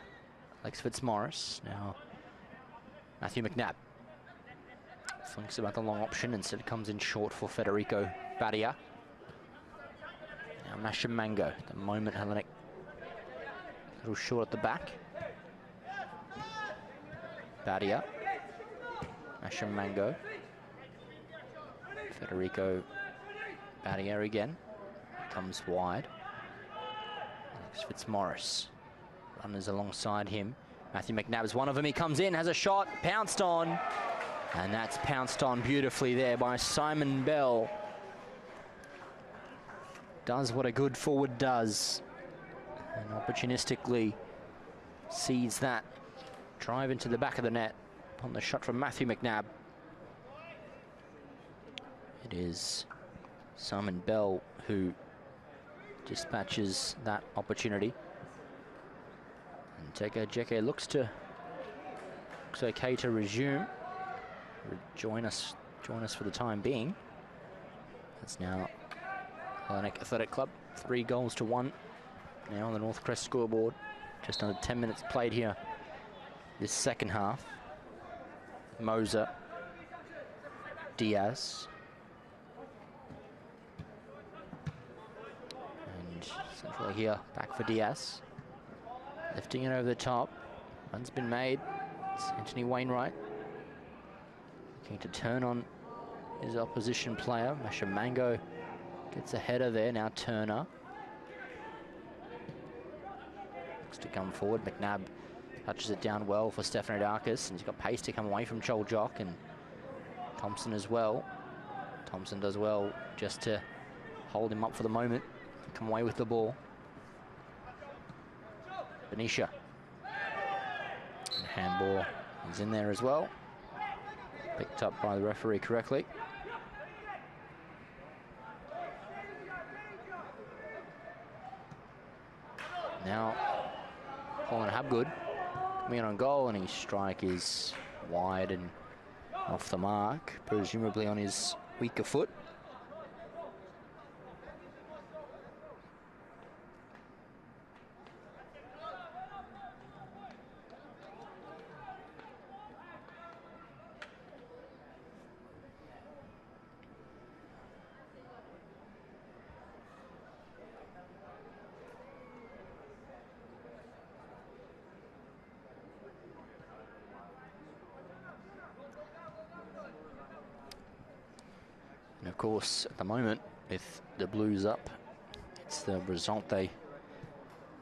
Alex Fitzmaurice. Now Matthew McNabb thinks about the long option. Instead comes in short for Federico Badia. Now Masha Mango, at the moment Hellenic a little short at the back. Badia, Masha Mango, Federico Badia again, comes wide. Alex Fitzmaurice, runners alongside him. Matthew McNabb is one of them, he comes in, has a shot, pounced on, and that's pounced on beautifully there by Simon Bell. Does what a good forward does, and opportunistically sees that drive into the back of the net on the shot from Matthew McNabb. It is Simon Bell who dispatches that opportunity. And Teko Jeke looks okay to resume. Join us for the time being. That's now Hellenic Athletic Club, 3-1 now on the North Crest scoreboard. Just under 10 minutes played here this second half. Moser, Diaz, and centrally here, back for Diaz. Lifting it over the top. Run's been made. It's Anthony Wainwright looking to turn on his opposition player. Masha Mango gets a header there. Now Turner looks to come forward. McNabb touches it down well for Stefanidakis, and he's got pace to come away from Joel Jock, and Thompson as well. Thompson does well just to hold him up for the moment. come away with the ball. Benicia. And handball is in there as well. Picked up by the referee correctly. Now, Colin Habgood coming in on goal, and his strike is wide and off the mark, presumably on his weaker foot. And of course, at the moment, with the Blues up, it's the result they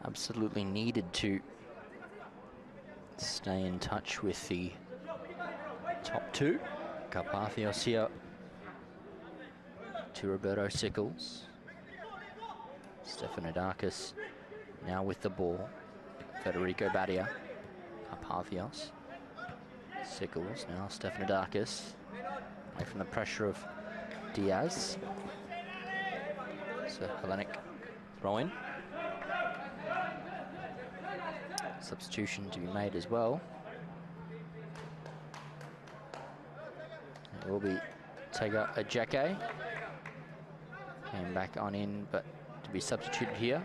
absolutely needed to stay in touch with the top two. Carpathios here to Roberto Sickles. Stefanidakis now with the ball. Federico Badia. Carpathios. Sickles now. Stefanidakis away from the pressure of Diaz. So Hellenic throw in. Substitution to be made as well. It will be Tega Ajeke. Came back on in, but to be substituted here.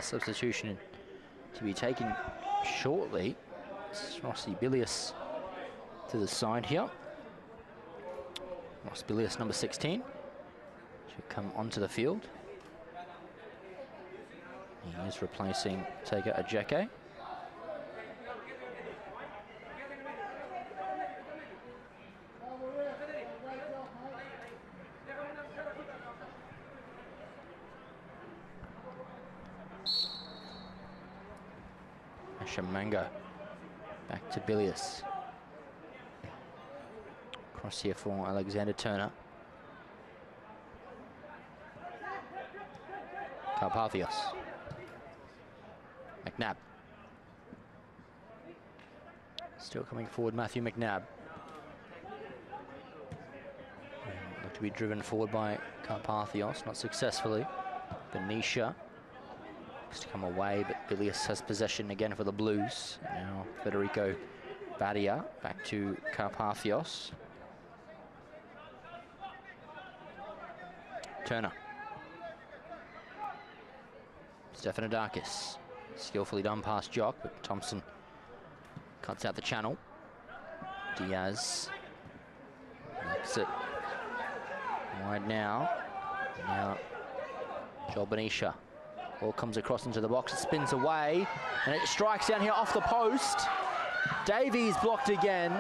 Substitution to be taken shortly. It's Rossi Bilius to the side here. Ross Bilius, number 16, should come onto the field. He is replacing Tega Ajeke. Mango back to Bilius. Cross here for Alexander Turner. Carpathios. McNabb. Still coming forward, Matthew McNabb. Look to be driven forward by Carpathios, not successfully. Benicia to come away, but Bilius has possession again for the Blues. Now Federico Badia back to Carpathios. Turner. Stefanidakis. Skillfully done past Jock, but Thompson cuts out the channel. Diaz makes it wide now. Now Joel Benicia. Ball comes across into the box, it spins away, and it strikes down here off the post. Davies blocked again.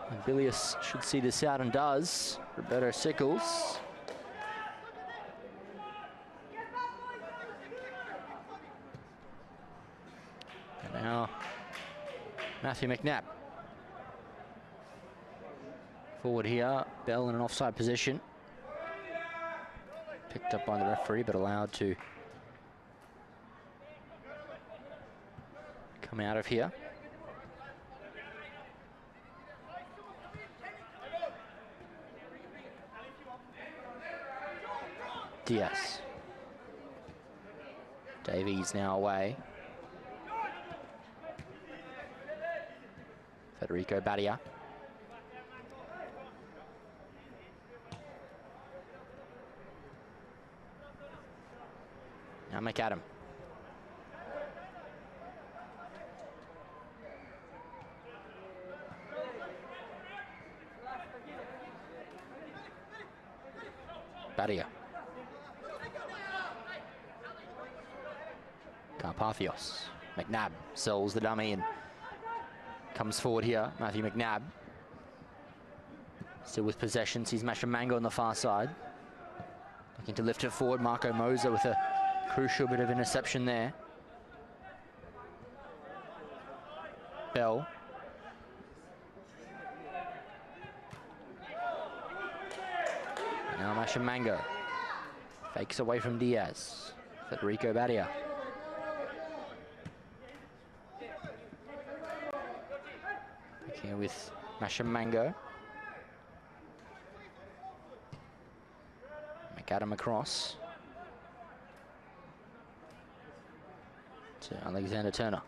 And Bilius should see this out and does. Roberto Sickles. And now Matthew McNabb. Forward here, Bell in an offside position. Picked up by the referee, but allowed to come out of here. Diaz. Davies now away. Federico Badia. Now McAdam. Badia. Carpathios. McNabb sells the dummy and comes forward here. Matthew McNabb. Still with possession. Sees Mashamango on the far side. Looking to lift it forward. Marco Moser with a crucial bit of interception there. Bell. Now Mashamango. Fakes away from Diaz. Federico Badia. Here with Mashamango. McAdam across to Alexander Turner.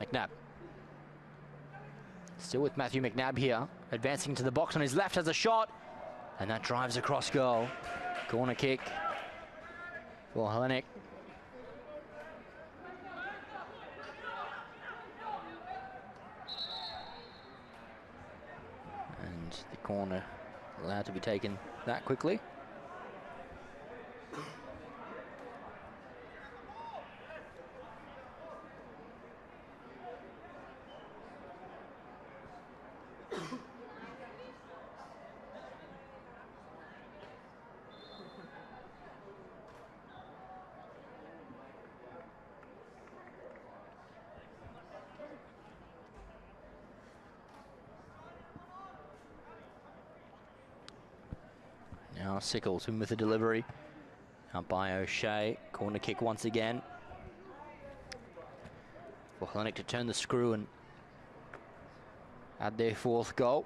McNabb. Still with Matthew McNabb here. Advancing to the box on his left, has a shot. And that drives across goal. Corner kick for Hellenic. And the corner allowed to be taken that quickly. Now Sickles in with the delivery. Out by O'Shea. Corner kick once again. For Hellenic to turn the screw and add their fourth goal.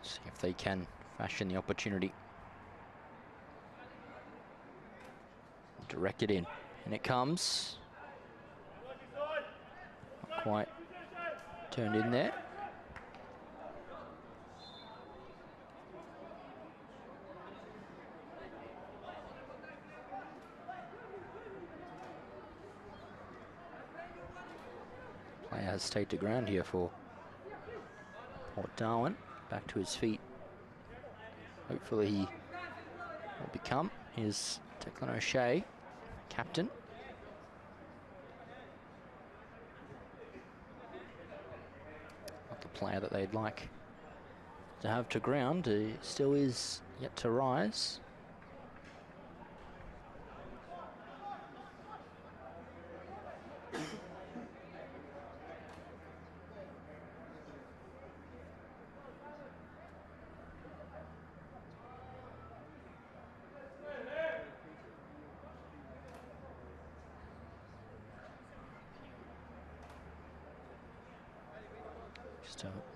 See if they can fashion the opportunity. Direct it in. And it comes. Not quite turned in there. Player has stayed to ground here for Port Darwin. Back to his feet. Hopefully he will become his Declan O'Shea, captain. Not the player that they'd like to have to ground. He still is yet to rise.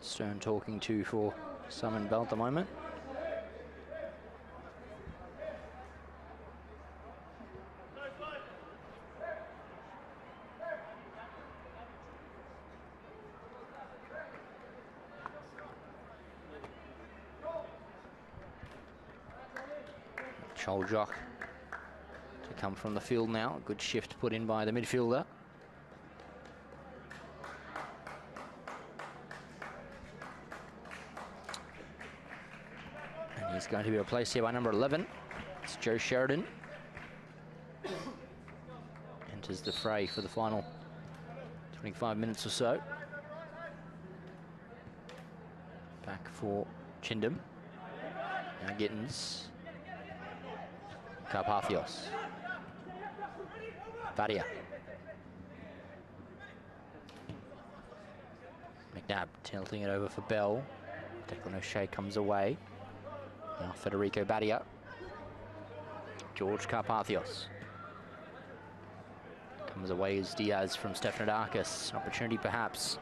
Stern talking to for Simon Bell at the moment. Choljok to come from the field now. A good shift put in by the midfielder. He's going to be replaced here by number 11. It's Joe Sheridan. Enters the fray for the final 25 minutes or so. Back for Chindam. Now Gittins. Carpathios. Vadia. McNabb tilting it over for Bell. Declan O'Shea comes away. Now Federico Badia. George Carpathios. Comes away as Diaz from Stephanodakis. An opportunity perhaps.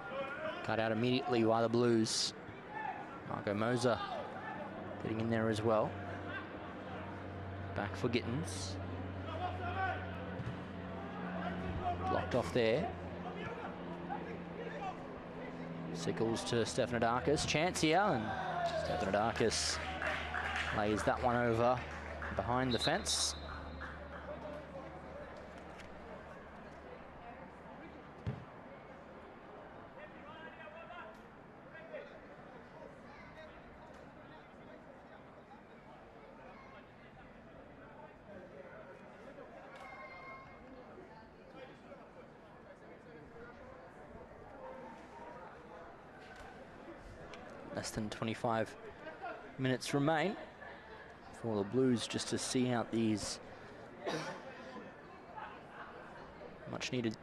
Cut out immediately by the Blues. Marco Moser getting in there as well. Back for Gittins. Blocked off there. Sickles to Stephanodakis. Chance here, and Stephanodakis lays that one over behind the fence. Less than 25 minutes remain for the Blues just to see out these much needed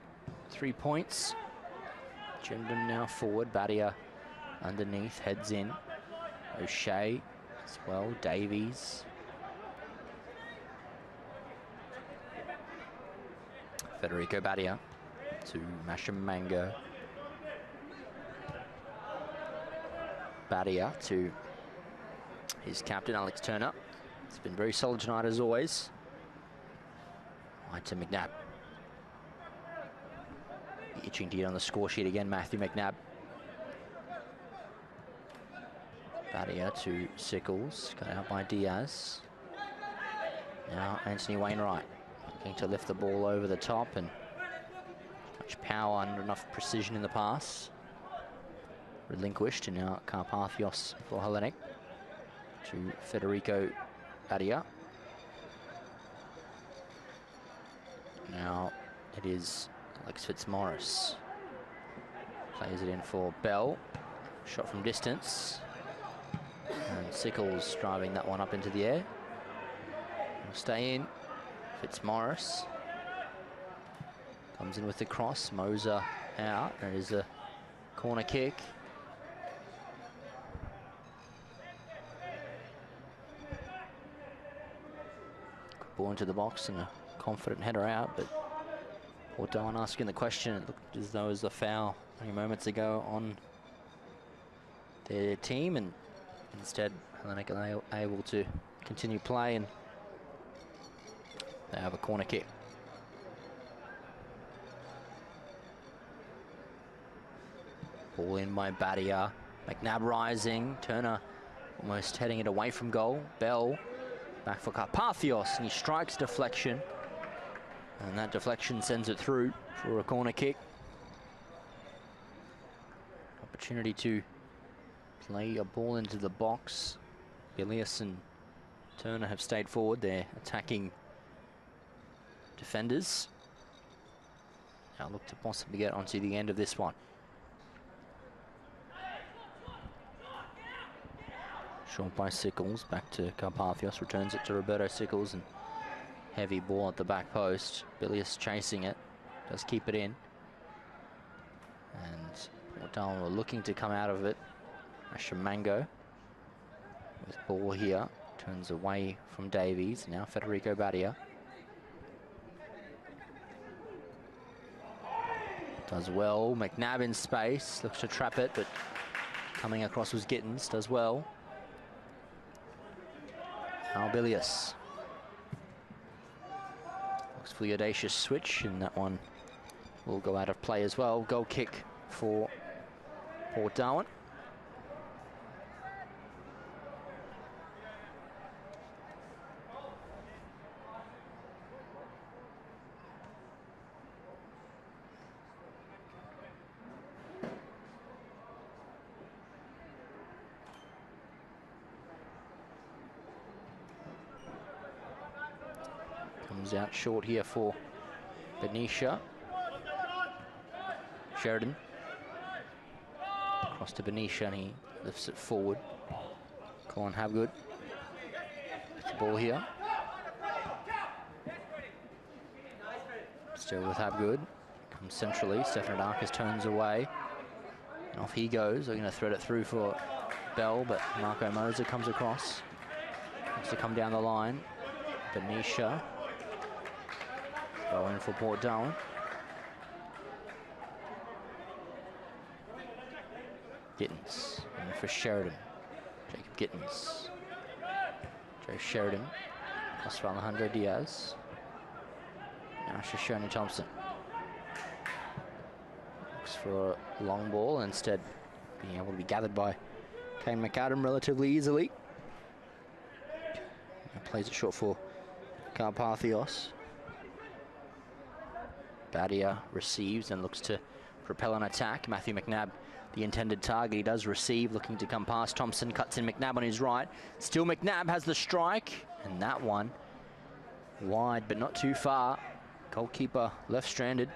3 points. Gendon now forward, Badia underneath, heads in. O'Shea as well, Davies. Federico Badia to Mashamango. Badia to his captain, Alex Turner. It's been very solid tonight, as always. Right to McNabb. Itching to get on the score sheet again, Matthew McNabb. Badia to Sickles, cut out by Diaz. Now Anthony Wainwright looking to lift the ball over the top, and much power and enough precision in the pass. Relinquished, and now Carpathios for Hellenic to Federico Badia. Now it is Alex Fitzmaurice. Plays it in for Bell. Shot from distance. And Sickles driving that one up into the air. Will stay in. Fitzmaurice comes in with the cross. Moser out. It is a corner kick. Ball into the box and a confident header out, but Port Darwin asking the question. It looked as though it was a foul a few moments ago on their team, and instead Hellenic are able to continue play, and they have a corner kick. Ball in by Badia. McNabb rising. Turner almost heading it away from goal. Bell back for Carpathios, and he strikes deflection. And that deflection sends it through for a corner kick. Opportunity to play a ball into the box. Bilius and Turner have stayed forward. They're attacking defenders. Now look to possibly get onto the end of this one. Short by Sickles, back to Carpathios, returns it to Roberto Sickles, and heavy ball at the back post. Bilius chasing it, does keep it in. And Port Darwin were looking to come out of it. Ashamango with ball here, turns away from Davies, now Federico Badia. Does well, McNabb in space, looks to trap it, but coming across was Gittins, does well. Now Bilius. Looks for the audacious switch, and that one will go out of play as well. Goal kick for Port Darwin. Out short here for Benicia. Sheridan. Across to Benicia, and he lifts it forward. Colin Habgood. Gets the ball here. Still with Habgood. Comes centrally. Stephanodakis turns away. And off he goes. They're going to thread it through for Bell, but Marco Moser comes across. Wants to come down the line. Benicia. Throw in for Port Darwin. Gittins. And for Sheridan. Jacob Gittins. Joe Sheridan. Plus for Alejandro Diaz. Now Shoshone Thompson. Looks for a long ball, instead being able to be gathered by Kane McAdam relatively easily. Now plays it short for Carpathios. Badia receives and looks to propel an attack. Matthew McNabb, the intended target. He does receive, looking to come past Thompson. Cuts in McNabb on his right. Still McNabb has the strike. And that one wide, but not too far. Goalkeeper left stranded.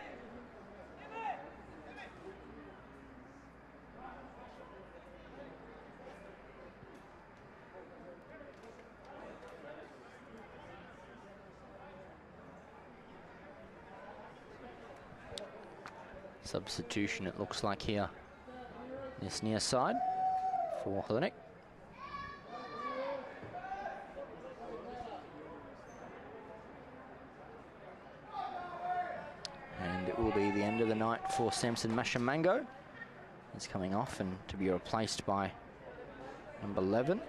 Substitution, it looks like here. This near side for HELLENIC. And it will be the end of the night for Samson Mashamango. He's coming off and to be replaced by number 11.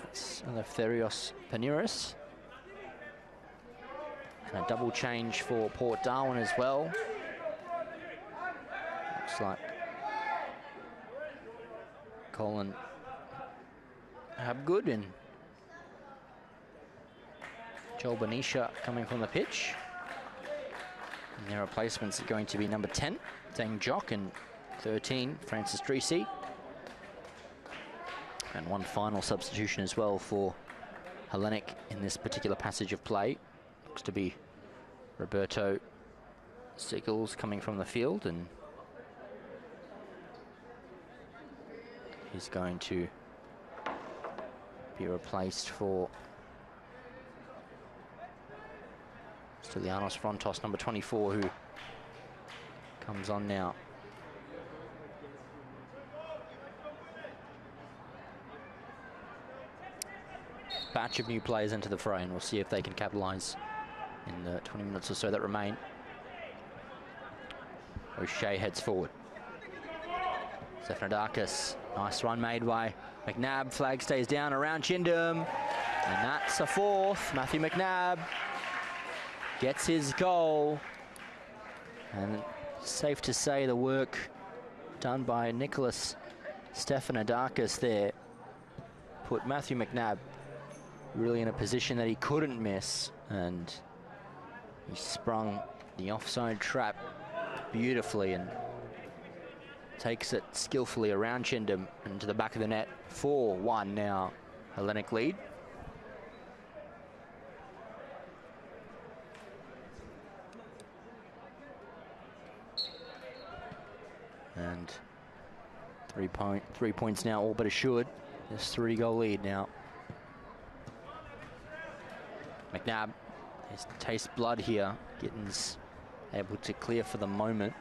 It's Eleftherios Paniris. And a double change for Port Darwin as well. Looks like Colin Habgood and Joel Benicia coming from the pitch. And their replacements are going to be number 10, Deng Jock, and 13, Francis Dreesy. And one final substitution as well for HELLENIC in this particular passage of play. Looks to be Roberto Siggles coming from the field, and he's going to be replaced for Stylianos Frontos, number 24, who comes on now. Batch of new players into the fray, and we'll see if they can capitalise in the 20 minutes or so that remain. O'Shea heads forward. Stephanodakis, nice run made by McNabb. Flag stays down around Chindum, and that's a fourth. Matthew McNabb gets his goal, and safe to say the work done by Nicholas Stephanodakis there put Matthew McNabb really in a position that he couldn't miss, and he sprung the offside trap beautifully and takes it skillfully around Chindum and to the back of the net. 4-1 now, HELLENIC lead. And 3 points now, all but assured. This 3-goal lead now. McNabb has taste blood here. Gittins able to clear for the moment.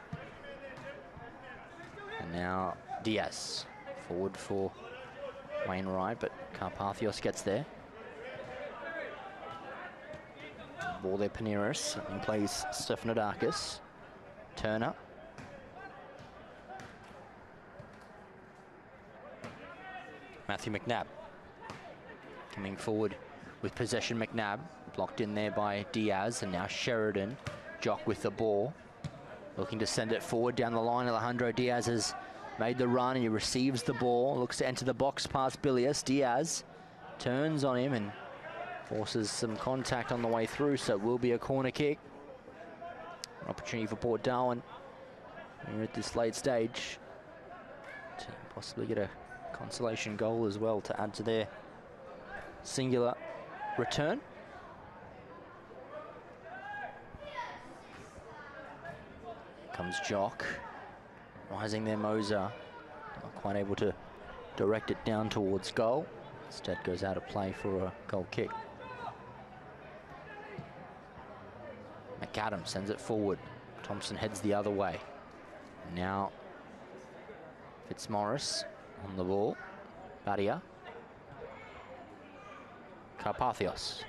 And now Diaz forward for Wainwright, but Carpathios gets there. Ball there, Paniris, and plays Stephanodakis. Turner. Matthew McNabb coming forward with possession. McNabb blocked in there by Diaz, and now Sheridan. Jock with the ball, looking to send it forward down the line. Alejandro Diaz has made the run, and he receives the ball, looks to enter the box past Bilius. Diaz turns on him and forces some contact on the way through, so it will be a corner kick. An opportunity for Port Darwin here at this late stage to possibly get a consolation goal as well to add to their singular return. Comes Jock, rising there. Moser not quite able to direct it down towards goal. Instead goes out of play for a goal kick. McAdam sends it forward. Thompson heads the other way. Now Fitzmaurice on the ball. Badia. Carpathios.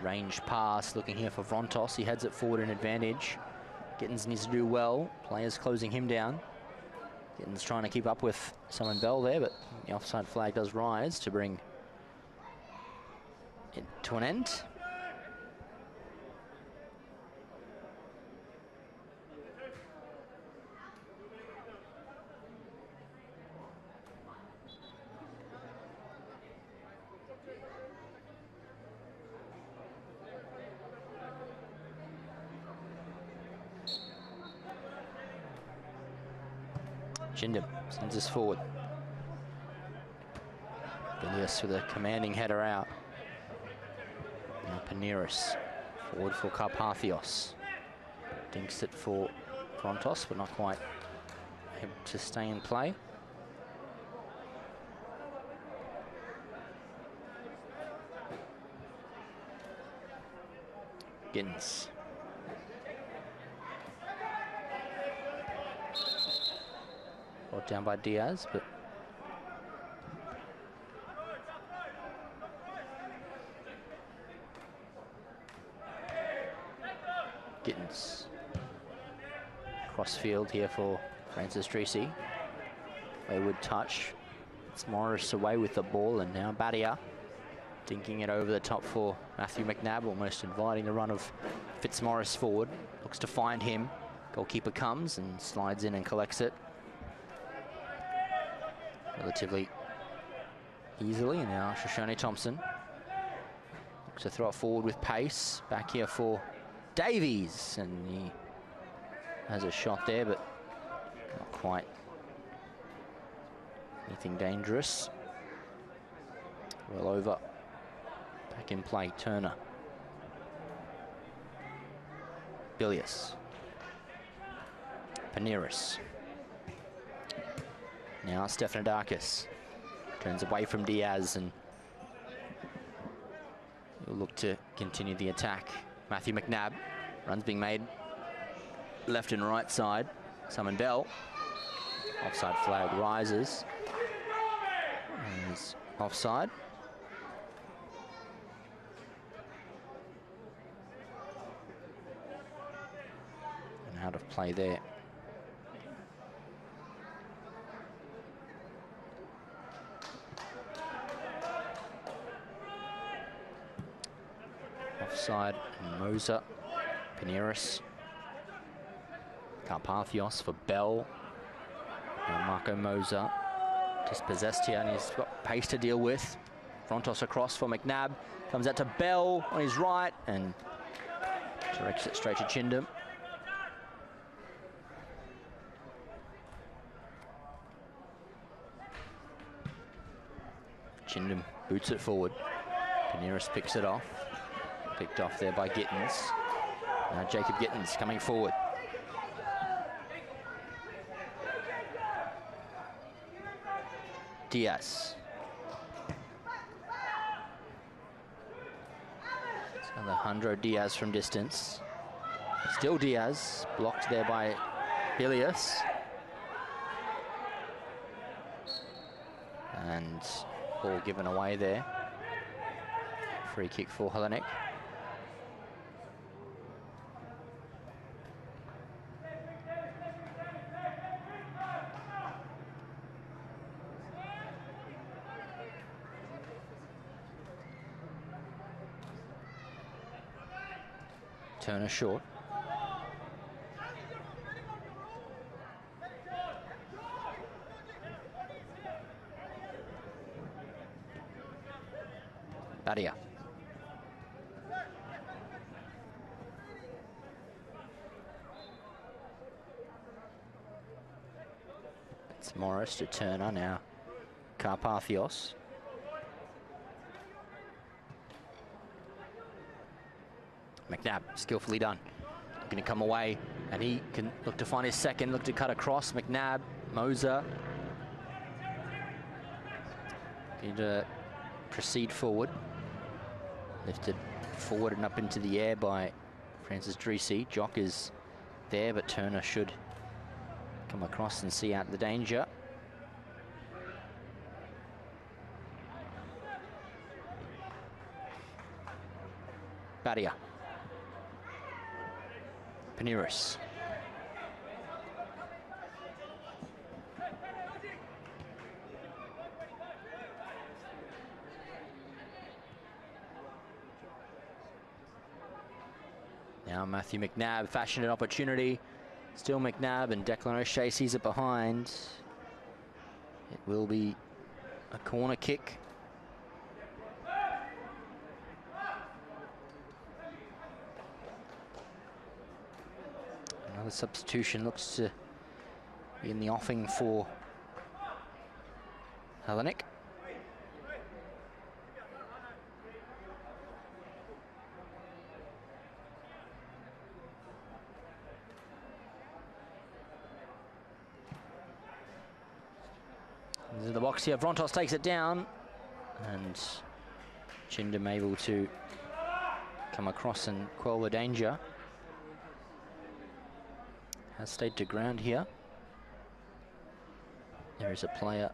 Range pass, looking here for Frontos. He heads it forward in advantage. Gittins needs to do well. Players closing him down. Gittins trying to keep up with Simon Bell there, but the offside flag does rise to bring it to an end. Chindam sends us forward. Bilius with a commanding header out. Now Paneris forward for Carpathios. Dinks it for Frontos, but not quite able to stay in play. Gittins. Brought down by Diaz, but Gittins. Crossfield here for Francis Treacy. Wayward touch. It's Morris away with the ball, and now Badia dinking it over the top for Matthew McNabb, almost inviting the run of Fitzmaurice forward. Looks to find him. Goalkeeper comes and slides in and collects it relatively easily. And now Shoshone Thompson looks to throw it forward with pace. Back here for Davies, and he has a shot there, but not quite anything dangerous. Well over. Back in play, Turner. Bilius. Paneris. Now Stefanidakis turns away from Diaz, and he'll look to continue the attack. Matthew McNabb, runs being made left and right side. Simon Bell. Offside flag rises. And he's offside. And out of play there. Offside, Moser, Paneris, Carpathios for Bell. Now Marco Moser dispossessed here, and he's got pace to deal with. Frontos across for McNabb, comes out to Bell on his right and directs it straight to Chindam. Chindam boots it forward. Paneris picks it off. Picked off there by Gittins. Now Jacob Gittins coming forward. Diaz. It's Alejandro Diaz from distance. Still Diaz, blocked there by Bilius. And ball given away there. Free kick for Hellenic. Turner short. Badia. It's Morris to Turner now. Carpathios. McNabb, skillfully done. Looking to come away, and he can look to find his second, look to cut across. McNabb, Moser. Going to proceed forward. Lifted forward and up into the air by Francis Treacy. Jock is there, but Turner should come across and see out the danger. Badia. Paneris. Now Matthew McNabb fashioned an opportunity. Still McNabb, and Declan O'Shea sees it behind. It will be a corner kick. Another substitution looks to be in the offing for HELLENIC. Into the box here, Vrontos takes it down, and Chindam able to come across and quell the danger. Has stayed to ground here. There is a player,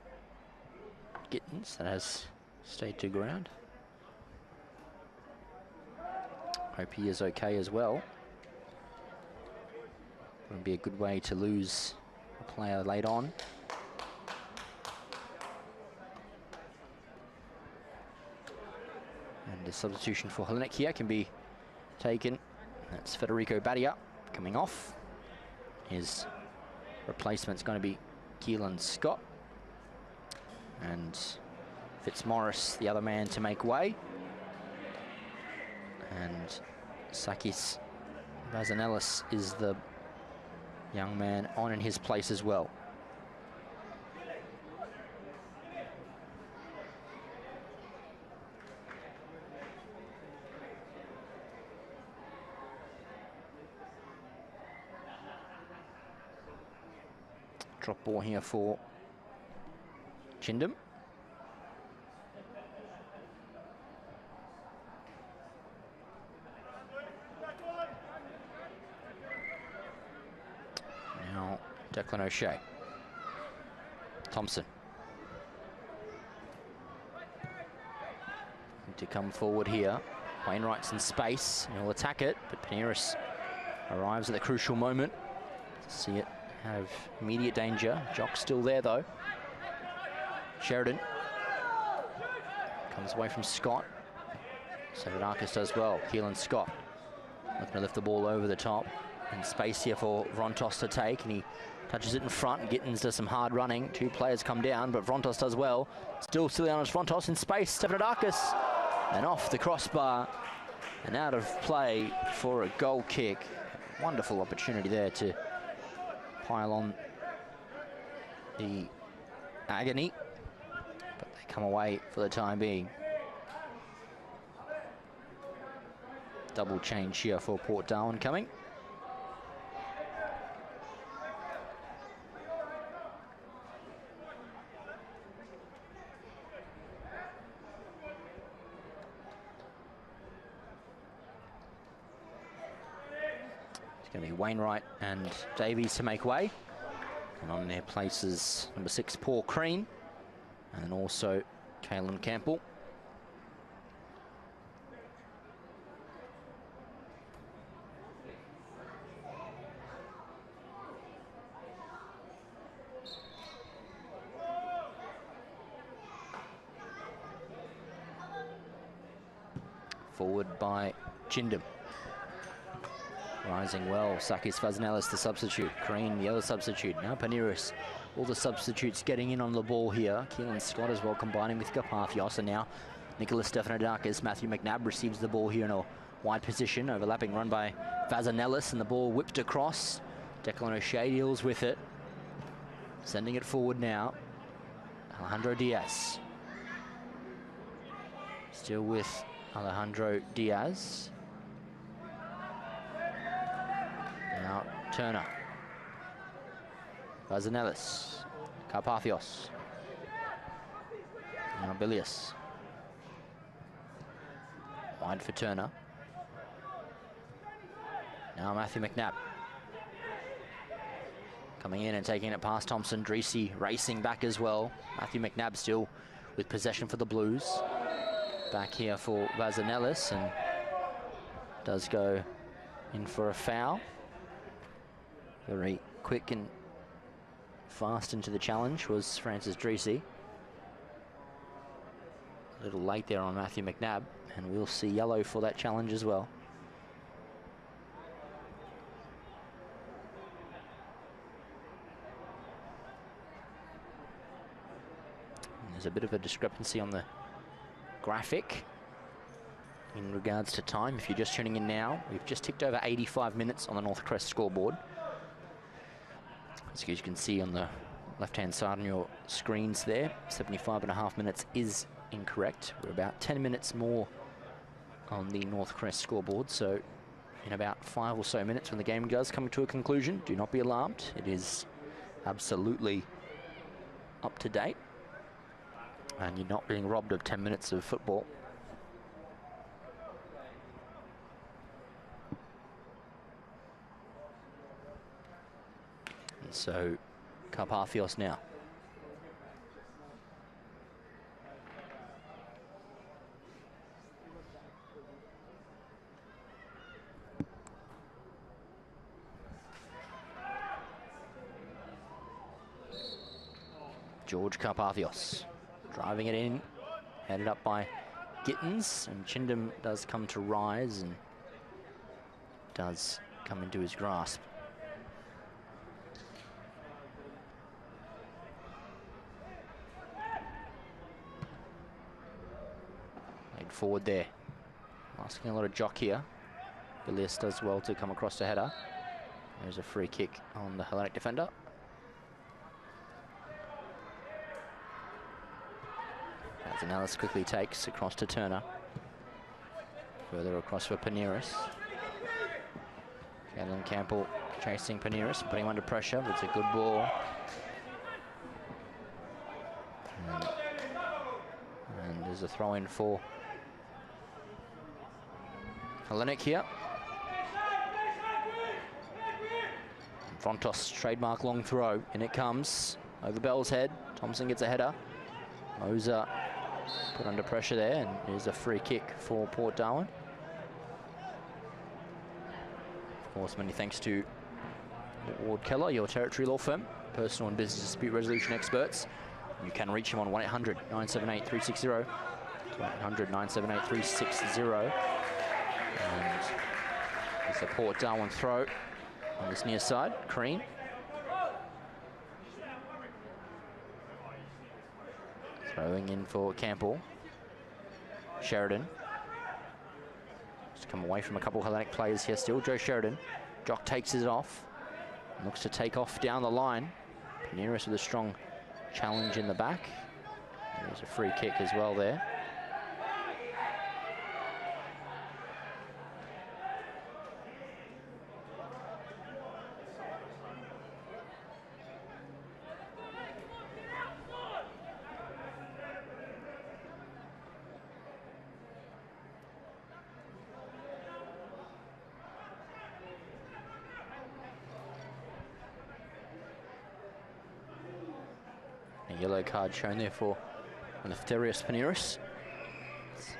Gittins, that has stayed to ground. Hope he is okay as well. Wouldn't be a good way to lose a player late on. And the substitution for HELLENIC here can be taken. That's Federico Badia coming off. His replacement's going to be Keelan Scott. And Fitzmaurice, the other man to make way. And Sakis Vazanelis is the young man on in his place as well. Drop ball here for Chindam. Now Declan O'Shea. Thompson. Need to come forward here. Wainwright's in space. He'll attack it, but Paneris arrives at the crucial moment to see it have immediate danger. Jock's still there though. Sheridan comes away from Scott. Severdakis does well. Keelan Scott looking to lift the ball over the top. In space here for Vrontos to take, and he touches it in front. Gittins does some hard running. Two players come down, but Vrontos does well. Still Stilianos Vrontos in space. Severdakis, and off the crossbar and out of play for a goal kick. Wonderful opportunity there to pile on the agony, but they come away for the time being. Double change here for Port Darwin coming. Going to be Wainwright and Davies to make way, and on their places number 6 Paul Crean, and then also Caelan Campbell. Forward by Chindam. Rising well, Sakis Vazanelis the substitute, Crean the other substitute, now Paneris. All the substitutes getting in on the ball here. Keelan Scott as well, combining with Karpathios, and now Nicholas Stefanodakis. Matthew McNabb receives the ball here in a wide position, overlapping run by Vazanelis, and the ball whipped across. Declan O'Shea deals with it, sending it forward now. Alejandro Diaz. Still with Alejandro Diaz. Now Turner. Vazanelis. Karpathios. Now Bilius. Wide for Turner. Now Matthew McNabb. Coming in and taking it past Thompson. Dreesy racing back as well. Matthew McNabb still with possession for the Blues. Back here for Vazanelis, and does go in for a foul. Very quick and fast into the challenge was Francis Dreesy. A little late there on Matthew McNabb, and we'll see yellow for that challenge as well. There's a bit of a discrepancy on the graphic in regards to time. If you're just tuning in now, we've just ticked over 85 minutes on the North Crest scoreboard. As you can see on the left-hand side on your screens there, 75.5 minutes is incorrect. We're about 10 minutes more on the North Crest scoreboard, so in about 5 or so minutes when the game does come to a conclusion, do not be alarmed. It is absolutely up to date, and you're not being robbed of 10 minutes of football. And so, Carpathios now. George Carpathios driving it in, headed up by Gittins, and Chindam does come to rise and does come into his grasp. Laid forward there, asking a lot of jock here. Bilius does well to come across the header. There's a free kick on the Hellenic defender. As Analysis quickly takes across to Turner. Further across for Paneris. Alan Campbell chasing Paneris, putting him under pressure, but it's a good ball. And there's a throw in for Hellenic here. And Frontos, trademark long throw, and it comes over Bell's head. Thompson gets a header. Moser put under pressure there, and here's a free kick for Port Darwin. Of course, many thanks to Ward Keller, your territory law firm, personal and business dispute resolution experts. You can reach him on 1-800-978-360, 1-800-978-360. And it's a Port Darwin throw on this near side. Crean. Throwing in for Campbell. Sheridan. Just come away from a couple of Hellenic players here still. Joe Sheridan. Jock takes it off. Looks to take off down the line. Paneris with a strong challenge in the back. There's a free kick as well there. Yellow card shown there for Eleftherios Paneris.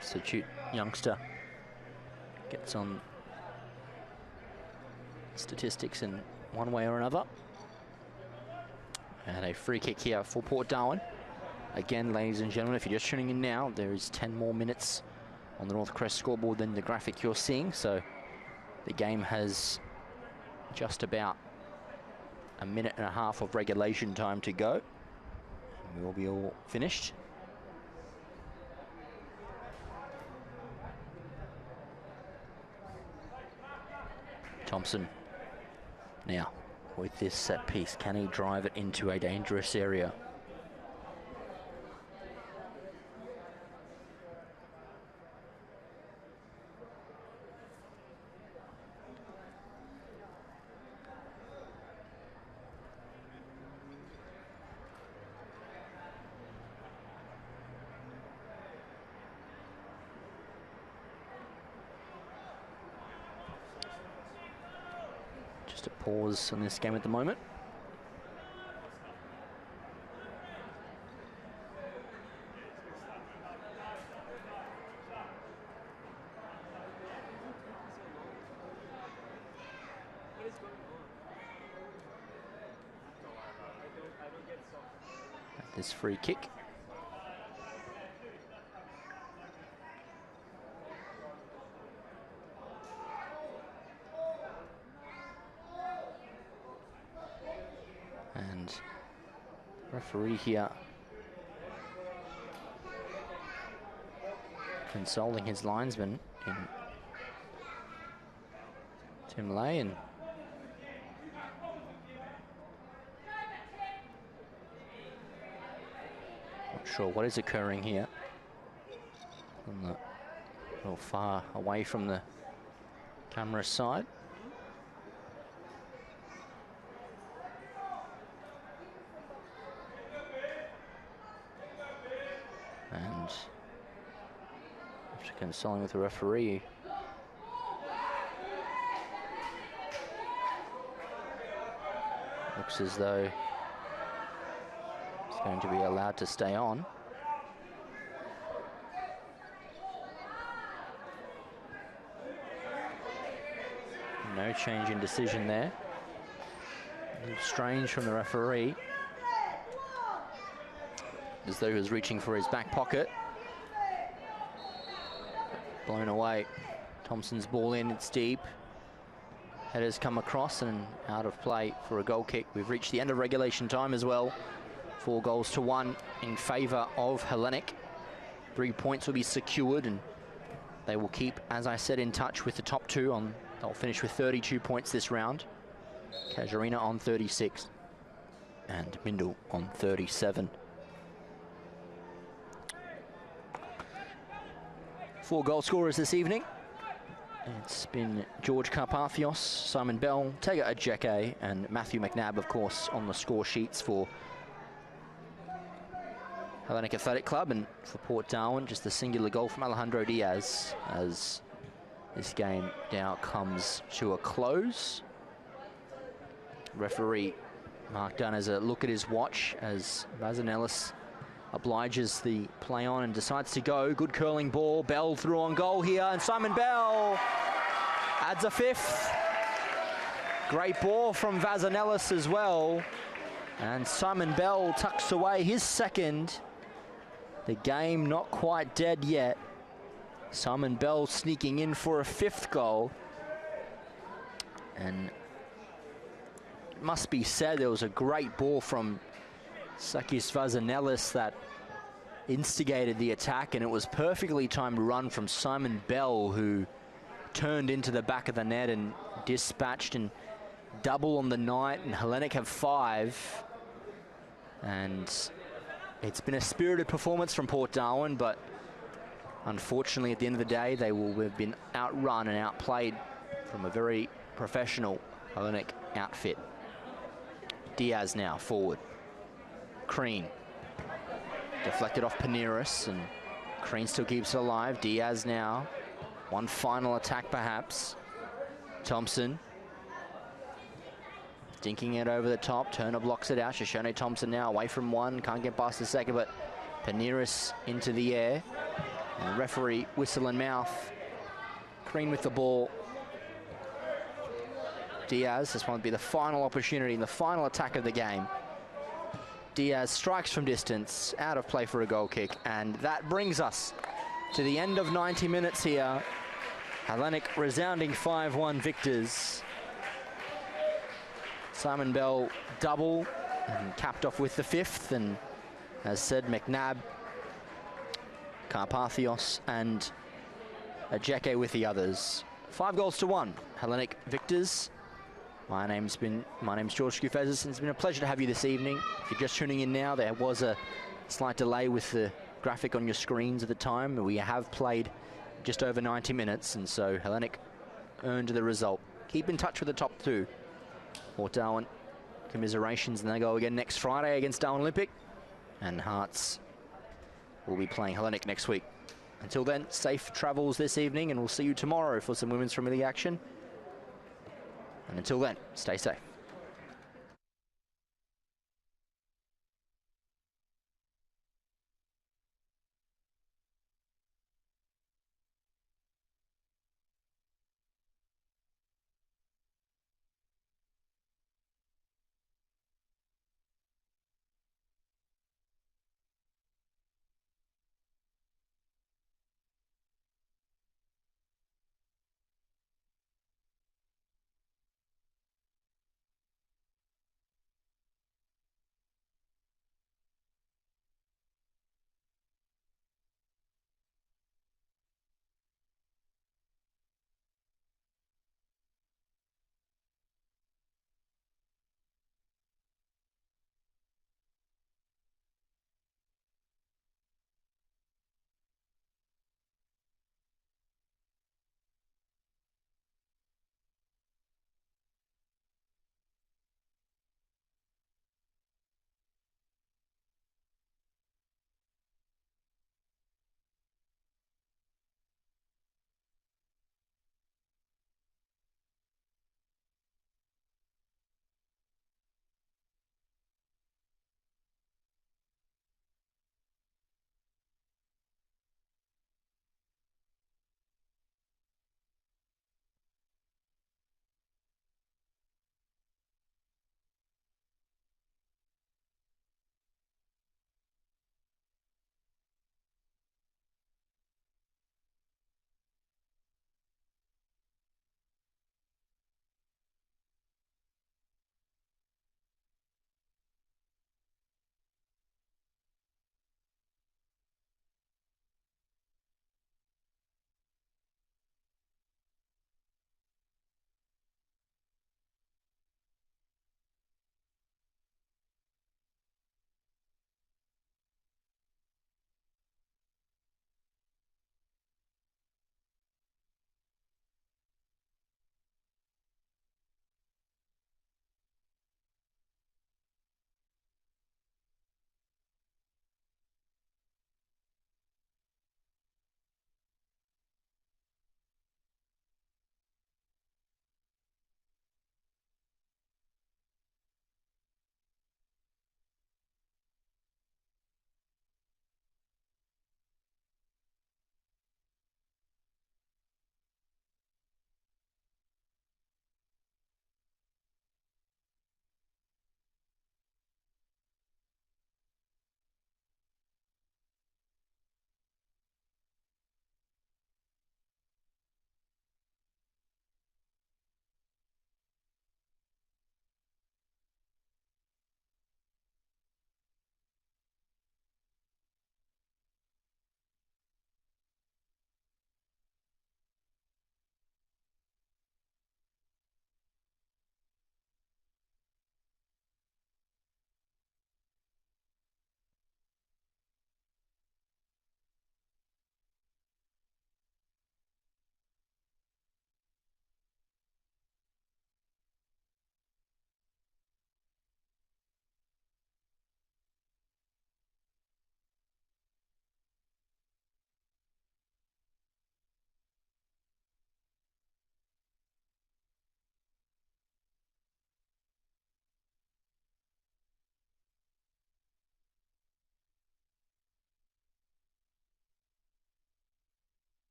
Substitute youngster gets on statistics in one way or another. And a free kick here for Port Darwin. Again, ladies and gentlemen, if you're just tuning in now, there is 10 more minutes on the North Crest scoreboard than the graphic you're seeing. So the game has just about a minute and a half of regulation time to go. We will be all finished. Thompson now with this set piece. Can he drive it into a dangerous area? A pause on this game at the moment. This free kick. And referee here consoling his linesman in Tim Lay, and not sure what is occurring here. A little far away from the camera side. And after consulting with the referee, looks as though it's going to be allowed to stay on. No change in decision there. A little strange from the referee, as though he was reaching for his back pocket. Blown away. Thompson's ball in, it's deep. Headers come across and out of play for a goal kick. We've reached the end of regulation time as well. 4 goals to 1 in favour of Hellenic. 3 points will be secured, and they will keep, as I said, in touch with the top 2. They'll finish with 32 points this round. Casuarina on 36 and Mindle on 37. 4 goal scorers this evening. It's been George Karpathios, Simon Bell, Tega Ajeke, and Matthew McNabb, of course, on the score sheets for Hellenic Athletic Club. And for Port Darwin, just a singular goal from Alejandro Diaz as this game now comes to a close. Referee Mark Dunn has a look at his watch as Vazanelis obliges the play on and decides to go. Good curling ball. Bell through on goal here, and Simon Bell adds a 5th. Great ball from Vazanelis as well. And Simon Bell tucks away his 2nd. The game not quite dead yet. Simon Bell sneaking in for a 5th goal. And it must be said, there was a great ball from Sakis Vazanelis that instigated the attack, and it was perfectly timed run from Simon Bell, who turned into the back of the net and dispatched, and double on the night, and Hellenic have 5. And it's been a spirited performance from Port Darwin, but unfortunately at the end of the day they will have been outrun and outplayed from a very professional Hellenic outfit. Diaz now forward. Crean deflected off Paneris, and Crean still keeps it alive. Diaz now, one final attack perhaps. Thompson dinking it over the top. Turner blocks it out. Shoshone Thompson now away from one, can't get past the second, but Paneris into the air, and referee whistle and mouth. Crean with the ball. Diaz, this one would be the final opportunity in the final attack of the game. Diaz strikes from distance, out of play for a goal kick, and that brings us to the end of 90 minutes here. Hellenic resounding 5-1 victors. Simon Bell double and capped off with the 5th, and as said, McNabb, Karpathios and Ajeke with the others. 5 goals to 1, Hellenic victors. My name's George Scoufezis, and it's been a pleasure to have you this evening. If you're just tuning in now, there was a slight delay with the graphic on your screens at the time. We have played just over 90 minutes, and so Hellenic earned the result. Keep in touch with the top 2. Port Darwin, commiserations, and they go again next Friday against Darwin Olympic. And Hearts will be playing Hellenic next week. Until then, safe travels this evening, and we'll see you tomorrow for some Women's Premier League action. And until then, stay safe.